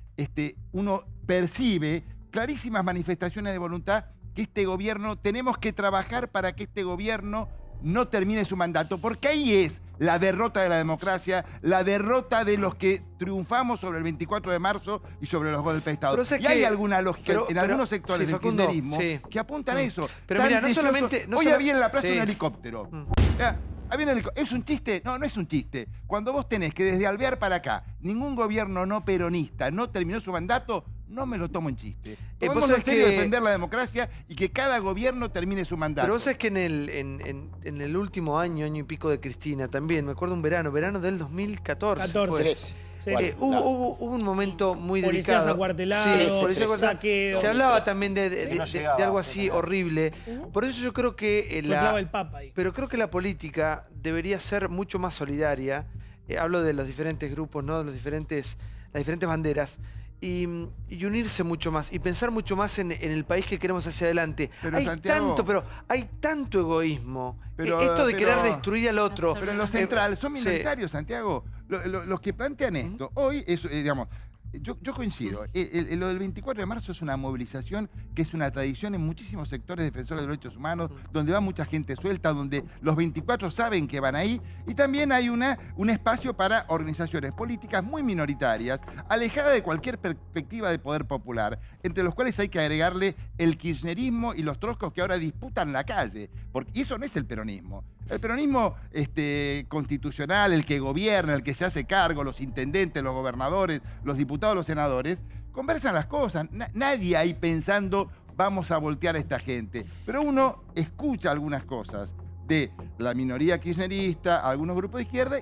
uno percibe clarísimas manifestaciones de voluntad que este gobierno, tenemos que trabajar para que este gobierno no termine su mandato, porque ahí es la derrota de la democracia, la derrota de los que triunfamos sobre el 24 de marzo y sobre los golpes de Estado. Pero, ¿sabes y hay qué? alguna lógica en algunos sectores sí, del Facundo, kirchnerismo sí. que apuntan a eso. Pero Tan mira, no deseoso. solamente... Hoy había en la plaza sí. un helicóptero. ¿Es un chiste? No, no es un chiste. Cuando vos tenés que desde Alvear para acá, ningún gobierno no peronista no terminó su mandato, no me lo tomo en chiste. Tomemos en serio defender la democracia y que cada gobierno termine su mandato. Pero vos sabés que en el último año y pico de Cristina también, me acuerdo un verano del 2014. 13. Hubo un momento muy Policías delicado. acuartelados, policías acuartelados. saqueos. Se hablaba también de no llegaba, algo así horrible. Por eso yo creo que Soplaba el Papa ahí. pero creo que la política debería ser mucho más solidaria. Hablo de los diferentes grupos, ¿no? De las diferentes banderas. Y unirse mucho más y pensar mucho más en el país que queremos hacia adelante. Pero, hay Santiago, hay tanto egoísmo. Pero- Esto de querer pero- destruir al otro. Pero en lo central son sí. minoritarios, Santiago. Los que plantean esto, hoy, digamos, yo coincido. Lo del 24 de marzo es una movilización que es una tradición en muchísimos sectores defensores de los derechos humanos, donde va mucha gente suelta, donde los 24 saben que van ahí. Y también hay un espacio para organizaciones políticas muy minoritarias, alejadas de cualquier perspectiva de poder popular, entre los cuales hay que agregarle el kirchnerismo y los troscos que ahora disputan la calle. Y eso no es el peronismo. El peronismo constitucional, el que gobierna, el que se hace cargo, los intendentes, los gobernadores, los diputados, los senadores, conversan las cosas. Nadie ahí pensando, vamos a voltear a esta gente. Pero uno escucha algunas cosas de la minoría kirchnerista, algunos grupos de izquierda,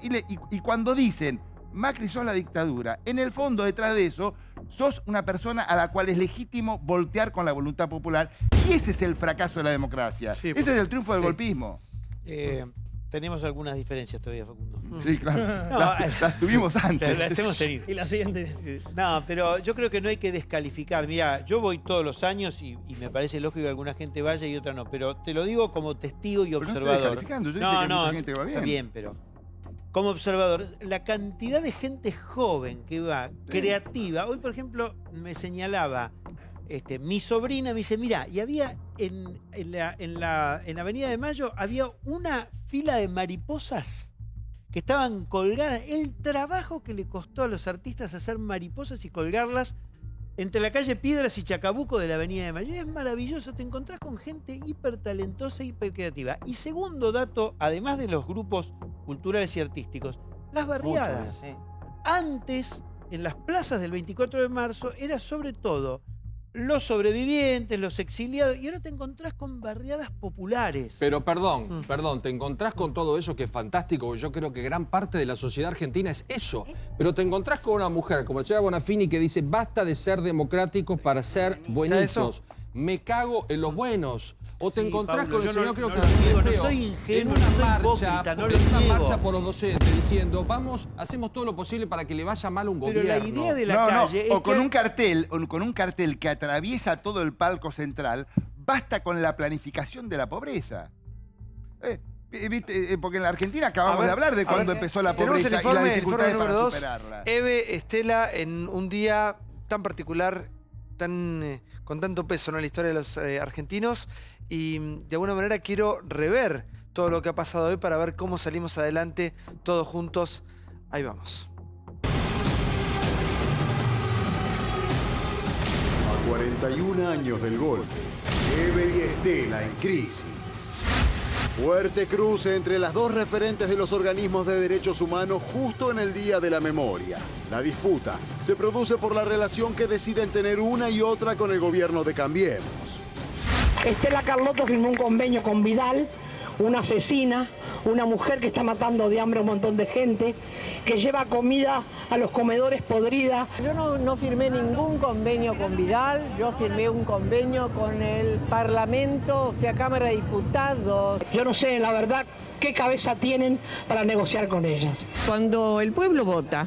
y cuando dicen, Macri sos la dictadura, en el fondo detrás de eso, sos una persona a la cual es legítimo voltear con la voluntad popular. Y ese es el fracaso de la democracia. Sí, ese es el triunfo del sí. golpismo. tenemos algunas diferencias todavía, Facundo. Sí, claro. Las tuvimos antes. Las hemos tenido. Y la siguiente. No, pero yo creo que no hay que descalificar. Mirá, yo voy todos los años y me parece lógico que alguna gente vaya y otra no. Pero te lo digo como testigo y Pero no estoy observador. descalificando, yo dije que mucha gente va bien. Está bien, pero como observador, la cantidad de gente joven que va, creativa. Hoy, por ejemplo, me señalaba mi sobrina, me dice, mira, y había en la Avenida de Mayo, había una fila de mariposas que estaban colgadas. El trabajo que le costó a los artistas hacer mariposas y colgarlas entre la calle Piedras y Chacabuco de la Avenida de Mayo. Es maravilloso, te encontrás con gente hiper talentosa, hiper creativa. Y segundo dato, además de los grupos culturales y artísticos, las barriadas. Antes, en las plazas del 24 de marzo, era sobre todo los sobrevivientes, los exiliados, y ahora te encontrás con barriadas populares. Pero perdón, te encontrás con todo eso que es fantástico, porque yo creo que gran parte de la sociedad argentina es eso. Pero te encontrás con una mujer como la señora Bonafini que dice, basta de ser democráticos para ser buenitos. Me cago en los buenos. O te encontrás Pablo, con el señor, creo que es no feo, soy ingenuo, en una no soy marcha, hipócrita, no en lo una niego. marcha por los docentes diciendo, vamos, hacemos todo lo posible para que le vaya mal a un Pero gobierno. la idea de la calle es o con que- un cartel que atraviesa todo el palco central, basta con la planificación de la pobreza. Porque en la Argentina acabamos de hablar de cuando empezó la tenemos pobreza el informe, y las el informe dificultades número para 2. superarla. Eve, Estela, en un día tan particular, con tanto peso en la historia de los argentinos, y de alguna manera quiero rever todo lo que ha pasado hoy para ver cómo salimos adelante todos juntos. Ahí vamos. A 41 años del golpe, Eve y Estela en crisis. Fuerte cruce entre las dos referentes de los organismos de derechos humanos justo en el Día de la Memoria. La disputa se produce por la relación que deciden tener una y otra con el gobierno de Cambiemos. Estela Carlotto firmó un convenio con Vidal, una asesina, una mujer que está matando de hambre a un montón de gente, que lleva comida a los comedores podrida. Yo no firmé ningún convenio con Vidal, yo firmé un convenio con el Parlamento, o sea, Cámara de Diputados. Yo no sé, la verdad, qué cabeza tienen para negociar con ellas. Cuando el pueblo vota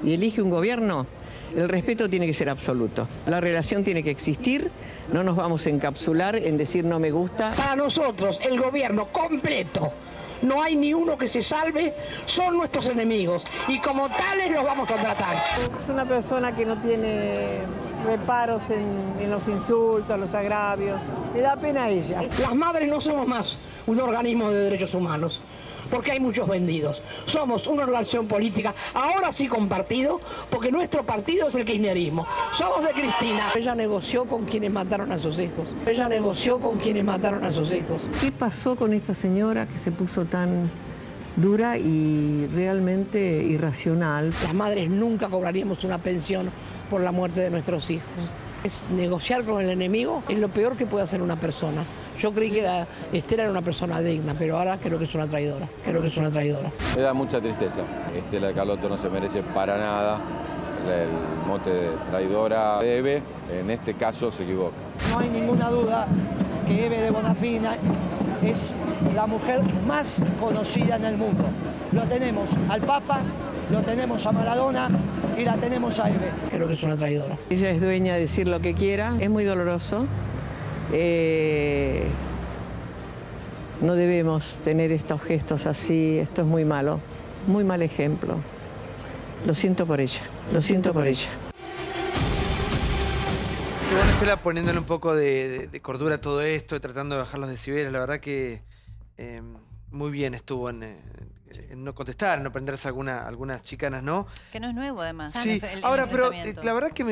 y elige un gobierno, el respeto tiene que ser absoluto. La relación tiene que existir, no nos vamos a encapsular en decir no me gusta. Para nosotros, el gobierno completo, no hay ni uno que se salve, son nuestros enemigos y como tales los vamos a tratar. Es una persona que no tiene reparos en los insultos, los agravios. Me da pena a ella. Las madres no somos más un organismo de derechos humanos, porque hay muchos vendidos. Somos una organización política, ahora sí con partido, porque nuestro partido es el kirchnerismo. Somos de Cristina. Ella negoció con quienes mataron a sus hijos. Ella negoció con quienes mataron a sus hijos. ¿Qué pasó con esta señora que se puso tan dura y realmente irracional? Las madres nunca cobraríamos una pensión por la muerte de nuestros hijos. Es negociar con el enemigo, es lo peor que puede hacer una persona. Yo creí que Estela era una persona digna, pero ahora creo que es una traidora. Creo que es una traidora. Me da mucha tristeza. Estela Carlotto no se merece para nada el mote de traidora de Eve. En este caso se equivoca. No hay ninguna duda que Eve de Bonafina es la mujer más conocida en el mundo. Lo tenemos al Papa, lo tenemos a Maradona y la tenemos a Eve. Creo que es una traidora. Ella es dueña de decir lo que quiera, es muy doloroso. No debemos tener estos gestos así, esto es muy malo, muy mal ejemplo. Lo siento por ella, lo siento por ella. Qué bueno, Estela, poniéndole un poco de cordura a todo esto, tratando de bajar los decibeles. La verdad que muy bien estuvo en no contestar, en no prenderse algunas chicanas, ¿no? Que no es nuevo, además. Sí, el ahora, pero enfrentamiento. la verdad que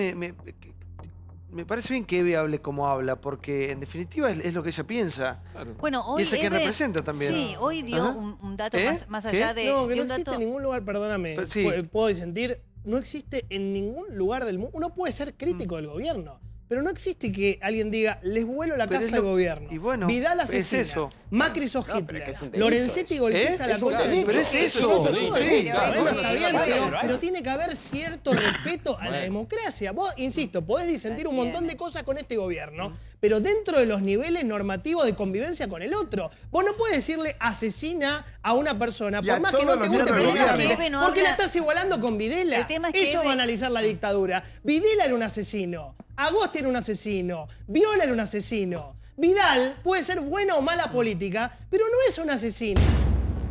me parece bien que Eve hable como habla, porque en definitiva es lo que ella piensa. Bueno, hoy y es a quien Eve- representa también. Sí, hoy dio Ajá. un dato más ¿Qué? allá de... No, que de no un existe dato... en ningún lugar, perdóname, Sí. puedo disentir, no existe en ningún lugar del mundo. Uno puede ser crítico del gobierno, pero no existe que alguien diga, les vuelo la casa al gobierno. Y bueno, Vidal es asesina. eso. Macri sos Hitler. Lorenzetti golpista la Es un concha del delito. Pero es eso. Sí, Bueno, está bien, claro. pero tiene que haber cierto respeto a la democracia. Vos, insisto, podés disentir un montón de cosas con este gobierno, pero dentro de los niveles normativos de convivencia con el otro. Vos no podés decirle asesina a una persona, por más que no te guste políticamente, porque la estás igualando con Videla. El tema es que Eso va a analizar la dictadura. Videla era un asesino, Agosti era un asesino, Viola era un asesino. Vidal puede ser buena o mala política, pero no es un asesino.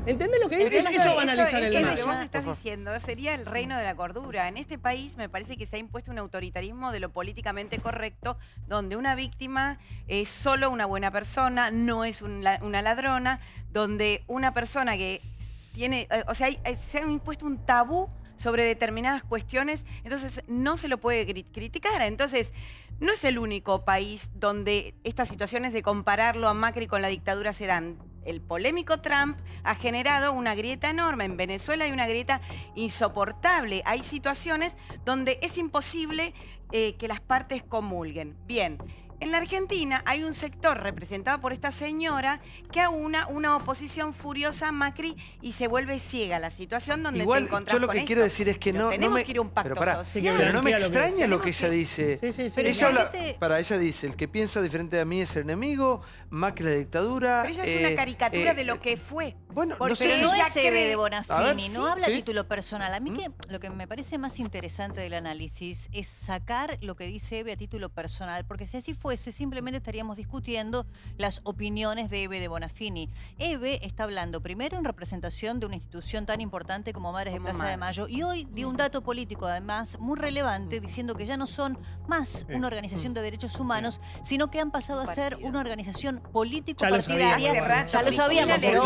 ¿Entendés lo que digo? Eso va a analizar el Lo debate. que vos estás diciendo sería el reino de la cordura. En este país me parece que se ha impuesto un autoritarismo de lo políticamente correcto, donde una víctima es solo una buena persona, no es una ladrona, donde una persona que tiene... O sea, se ha impuesto un tabú sobre determinadas cuestiones, entonces no se lo puede criticar. Entonces, no es el único país donde estas situaciones de compararlo a Macri con la dictadura se dan. El polémico Trump ha generado una grieta enorme. En Venezuela hay una grieta insoportable. Hay situaciones donde es imposible que las partes comulguen. Bien. En la Argentina hay un sector representado por esta señora que aúna una oposición furiosa a Macri y se vuelve ciega la situación donde Igual, te encontrás yo lo con que esto. quiero decir es que Pero no tenemos me... que ir a un pacto pero pará, social. pero no me extraña lo que Tenemos ella dice. Pero Ella habla, realmente- ella dice, el que piensa diferente de mí es el enemigo, Macri la dictadura. Pero ella es una caricatura de lo que fue. Bueno, Porque no sé Pero si- no ella es Eve cree- de A Bonafini, ver, no habla sí. a título personal. A mí lo que me parece más interesante del análisis es sacar lo que dice Eve a título personal, porque si así fuese, simplemente estaríamos discutiendo las opiniones de Eve de Bonafini. Eve está hablando primero en representación de una institución tan importante como Madres de Plaza de Mayo y hoy dio un dato político además muy relevante diciendo que ya no son más una organización de derechos humanos, sino que han pasado a ser una organización político-partidaria. Ya lo sabíamos, pero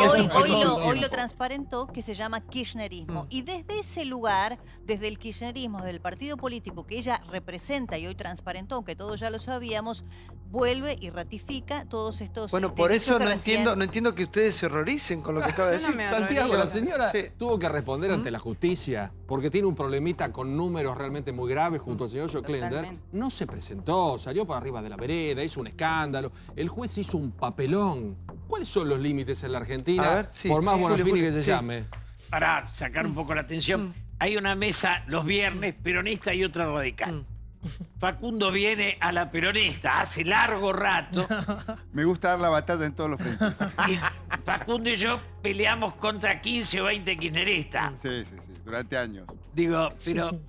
hoy lo transparentó, que se llama kirchnerismo. Y desde ese lugar, desde el kirchnerismo, desde el partido político que ella representa y hoy transparentó, aunque todos ya lo sabíamos, vuelve y ratifica todos estos Bueno, por derechos eso que no recién- entiendo, no entiendo que ustedes se horroricen con lo que acaba de decir. Santiago, la señora Sí. tuvo que responder ante la justicia porque tiene un problemita con números realmente muy graves junto al señor Joclender. Totalmente. No se presentó, salió por arriba de la vereda, hizo un escándalo. El juez hizo un papelón. ¿Cuáles son los límites en la Argentina? A ver, sí. Por más Julio, Bonafini Julio, que se sí. llame. Para sacar un poco la atención, hay una mesa los viernes peronista y otra radical. Facundo viene a la peronista hace largo rato. Me gusta dar la batalla en todos los frentes. Y Facundo y yo peleamos contra 15 o 20 kirchneristas. Sí, durante años. Digo, pero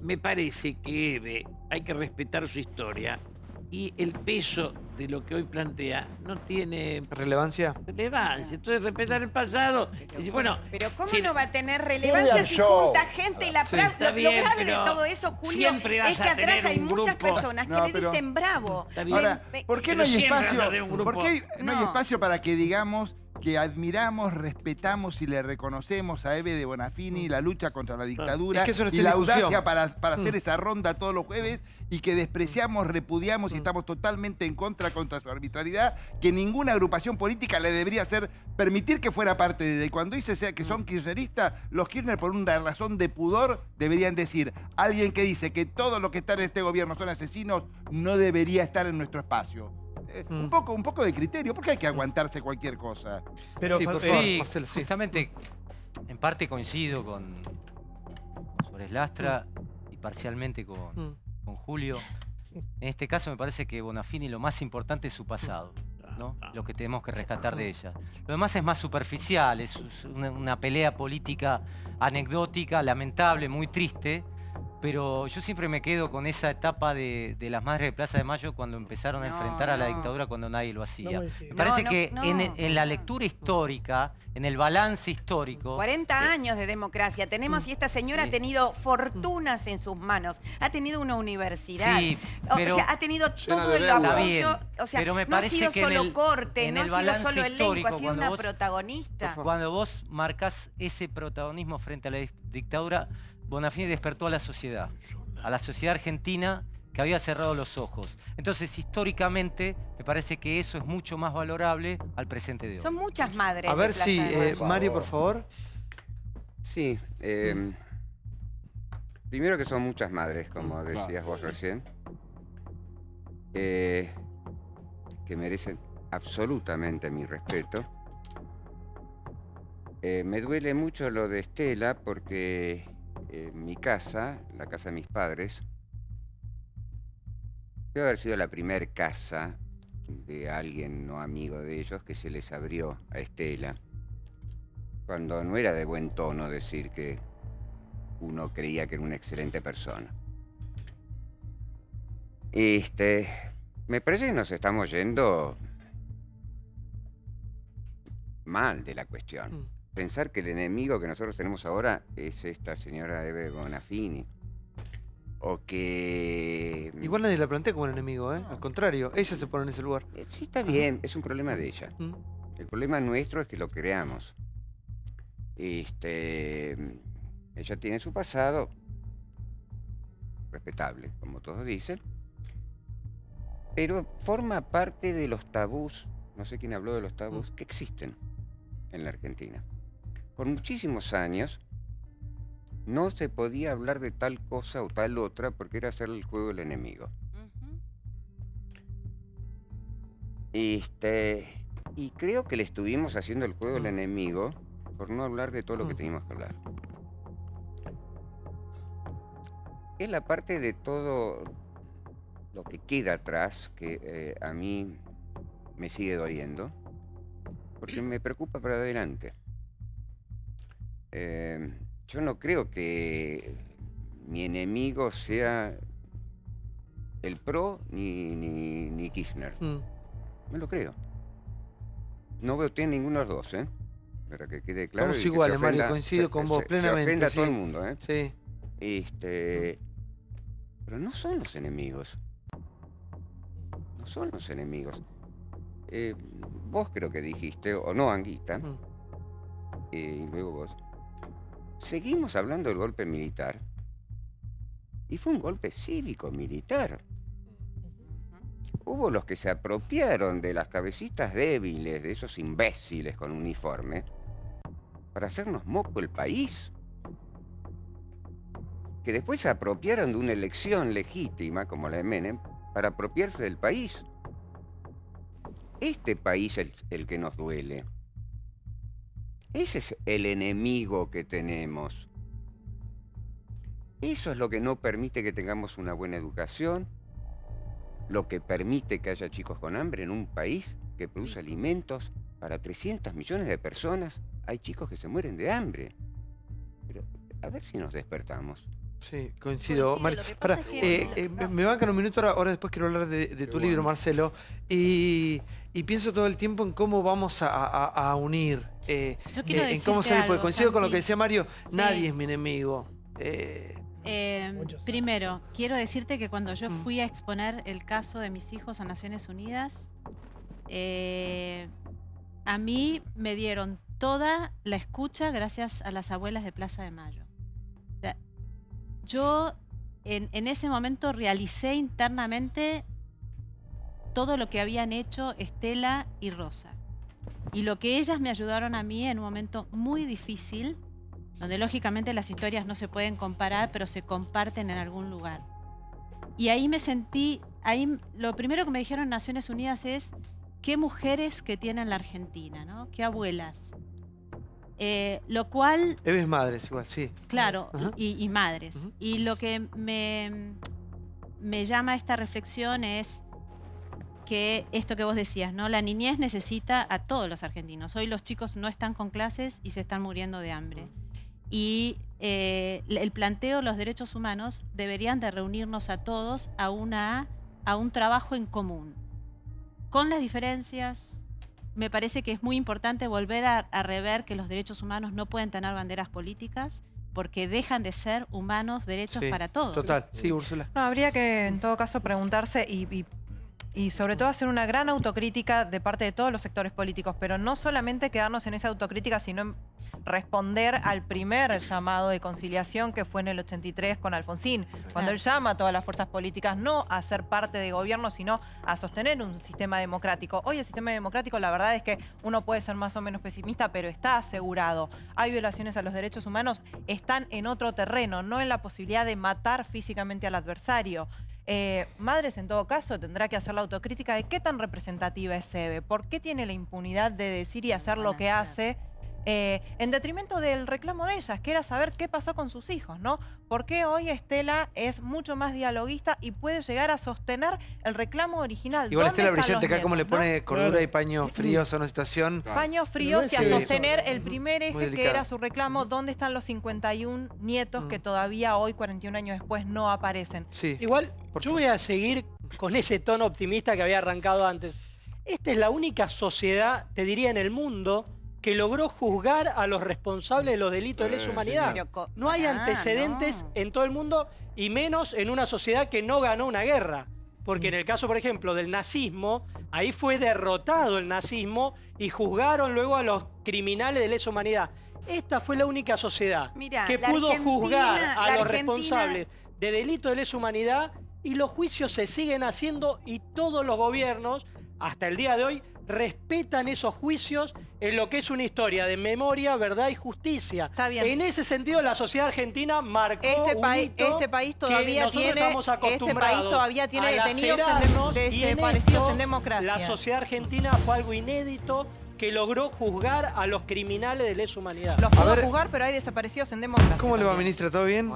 me parece que Eve hay que respetar su historia y el peso de lo que hoy plantea no tiene ¿Relevancia? relevancia. Entonces, respetar el pasado. Y decir, bueno, Pero ¿cómo si- no va a tener relevancia si show. junta gente y la Sí, lo está bien, grave de pero todo eso, Julio, siempre vas es que a atrás tener hay un muchas grupo- personas que No, le pero- dicen bravo. Ahora, ¿por qué no hay espacio? ¿Por qué no hay No. espacio para que digamos que admiramos, respetamos y le reconocemos a Eve de Bonafini la lucha contra la dictadura Es que eso no está y en la discusión. audacia para hacer esa ronda todos los jueves y que despreciamos, repudiamos y estamos totalmente en contra su arbitrariedad, que ninguna agrupación política le debería hacer permitir que fuera parte de ella? Y cuando dice que son kirchneristas, los Kirchner por una razón de pudor deberían decir, alguien que dice que todos los que están en este gobierno son asesinos no debería estar en nuestro espacio. Un poco de criterio, porque hay que aguantarse cualquier cosa. Pero, Sí, por favor, Sí, Marcelo, sí. justamente, en parte coincido con Suárez Lastra y parcialmente con Julio. En este caso me parece que Bonafini lo más importante es su pasado, ¿no? Lo que tenemos que rescatar de ella. Lo demás es más superficial, es una pelea política anecdótica, lamentable, muy triste. Pero yo siempre me quedo con esa etapa de las Madres de Plaza de Mayo cuando empezaron a enfrentar a la dictadura cuando nadie lo hacía. Me parece que en la lectura histórica, en el balance histórico... 40 años de democracia tenemos y esta señora ha tenido fortunas en sus manos. Ha tenido una universidad. Sí, O pero- sea, ha tenido Llena todo de el deudas. apoyo. Está bien, O sea, pero me no ha parece sido que en solo el- corte, en no ha el sido balance solo elenco, histórico, ha sido cuando una vos- protagonista. Cuando vos marcas ese protagonismo frente a la dictadura, Bonafini despertó a la sociedad argentina que había cerrado los ojos. Entonces, históricamente, me parece que eso es mucho más valorable al presente de hoy. Son muchas madres. A de ver Plaza si, de Mayo. Mario, por favor. Sí. Primero que son muchas madres, como decías vos recién. que merecen absolutamente mi respeto. Me duele mucho lo de Estela porque mi casa, la casa de mis padres, debe haber sido la primer casa de alguien no amigo de ellos que se les abrió a Estela, cuando no era de buen tono decir que uno creía que era una excelente persona. Me parece que nos estamos yendo mal de la cuestión. Pensar que el enemigo que nosotros tenemos ahora es esta señora Eve Bonafini. O que... Igual nadie la plantea como un enemigo, ¿eh? Al contrario, ella se pone en ese lugar. Sí, está bien, es un problema de ella. El problema nuestro es que lo creamos. Ella tiene su pasado, respetable, como todos dicen, pero forma parte de los tabús, no sé quién habló de los tabús, que existen en la Argentina. Por muchísimos años no se podía hablar de tal cosa o tal otra porque era hacer el juego del enemigo. Y creo que le estuvimos haciendo el juego del enemigo por no hablar de todo lo que teníamos que hablar. Es la parte de todo lo que queda atrás que a mí me sigue doliendo, porque me preocupa para adelante. Yo no creo que mi enemigo sea el PRO ni Kirchner. No lo creo. No veo tiene ninguno de los dos, ¿eh? Para que quede claro. Estamos iguales, Mario, coincido con vos plenamente. Se ofenda a sí. todo el mundo, ¿eh? Sí. Pero no son los enemigos. No son los enemigos. Vos creo que dijiste, o no, Anguita, y luego vos. Seguimos hablando del golpe militar. Y fue un golpe cívico-militar. Hubo los que se apropiaron de las cabecitas débiles de esos imbéciles con uniforme para hacernos moco el país. Que después se apropiaron de una elección legítima, como la de Menem, para apropiarse del país. Este país es el que nos duele. Ese es el enemigo que tenemos. Eso es lo que no permite que tengamos una buena educación, lo que permite que haya chicos con hambre en un país que produce alimentos para 300 millones de personas. Hay chicos que se mueren de hambre. Pero a ver si nos despertamos. Sí, coincido. Pará, me bancan un minuto, ahora después quiero hablar de tu libro, Marcelo. Y pienso todo el tiempo en cómo vamos a unir, en cómo salir, porque coincido con lo que decía Mario, nadie es mi enemigo. Primero, quiero decirte que cuando yo fui a exponer el caso de mis hijos a Naciones Unidas, a mí me dieron toda la escucha gracias a las abuelas de Plaza de Mayo. O sea, yo en ese momento realicé internamente todo lo que habían hecho Estela y Rosa. Y lo que ellas me ayudaron a mí en un momento muy difícil, donde lógicamente las historias no se pueden comparar, pero se comparten en algún lugar. Y ahí me sentí, lo primero que me dijeron Naciones Unidas es qué mujeres que tiene la Argentina, ¿no? Qué abuelas. Lo cual... Eves madres igual, sí. Claro, y madres. Y lo que me llama a esta reflexión es que esto que vos decías, ¿no? La niñez necesita a todos los argentinos. Hoy los chicos no están con clases y se están muriendo de hambre. Y el planteo de los derechos humanos deberían de reunirnos a todos a un trabajo en común. Con las diferencias, me parece que es muy importante volver a rever que los derechos humanos no pueden tener banderas políticas porque dejan de ser humanos derechos para todos. Total, sí, Úrsula. No, habría que en todo caso preguntarse y sobre todo hacer una gran autocrítica de parte de todos los sectores políticos, pero no solamente quedarnos en esa autocrítica, sino en responder al primer llamado de conciliación que fue en el 83 con Alfonsín, cuando él llama a todas las fuerzas políticas no a ser parte de gobierno, sino a sostener un sistema democrático. Hoy el sistema democrático, la verdad es que uno puede ser más o menos pesimista, pero está asegurado. Hay violaciones a los derechos humanos, están en otro terreno, no en la posibilidad de matar físicamente al adversario. Madres, en todo caso, tendrá que hacer la autocrítica de qué tan representativa es Eve, por qué tiene la impunidad de decir y hacer lo que hace, en detrimento del reclamo de ellas, que era saber qué pasó con sus hijos, ¿no? ¿Por qué hoy Estela es mucho más dialoguista y puede llegar a sostener el reclamo original? Igual ¿Dónde Estela están brillante los acá como le nietos, pone no? cordura y paños fríos a una situación. Paños fríos y a sostener el primer Muy eje que delicado. era su reclamo, ¿dónde están los 51 nietos que todavía hoy, 41 años después, no aparecen? Sí. Igual, yo voy a seguir con ese tono optimista que había arrancado antes. Esta es la única sociedad, te diría, en el mundo que logró juzgar a los responsables de los delitos de lesa humanidad. No hay antecedentes en todo el mundo y menos en una sociedad que no ganó una guerra. Porque en el caso, por ejemplo, del nazismo, ahí fue derrotado el nazismo y juzgaron luego a los criminales de lesa humanidad. Esta fue la única sociedad que pudo juzgar a los responsables de delitos de lesa humanidad y los juicios se siguen haciendo y todos los gobiernos, hasta el día de hoy, respetan esos juicios en lo que es una historia de memoria, verdad y justicia. Está bien. En ese sentido, la sociedad argentina marcó Este un país todavía tiene a detenidos lacerarnos, y en desaparecidos esto, en democracia. La sociedad argentina fue algo inédito que logró juzgar a los criminales de lesa humanidad. Los pudo juzgar, pero hay desaparecidos en democracia. ¿Cómo le va, ministra? ¿Todo bien?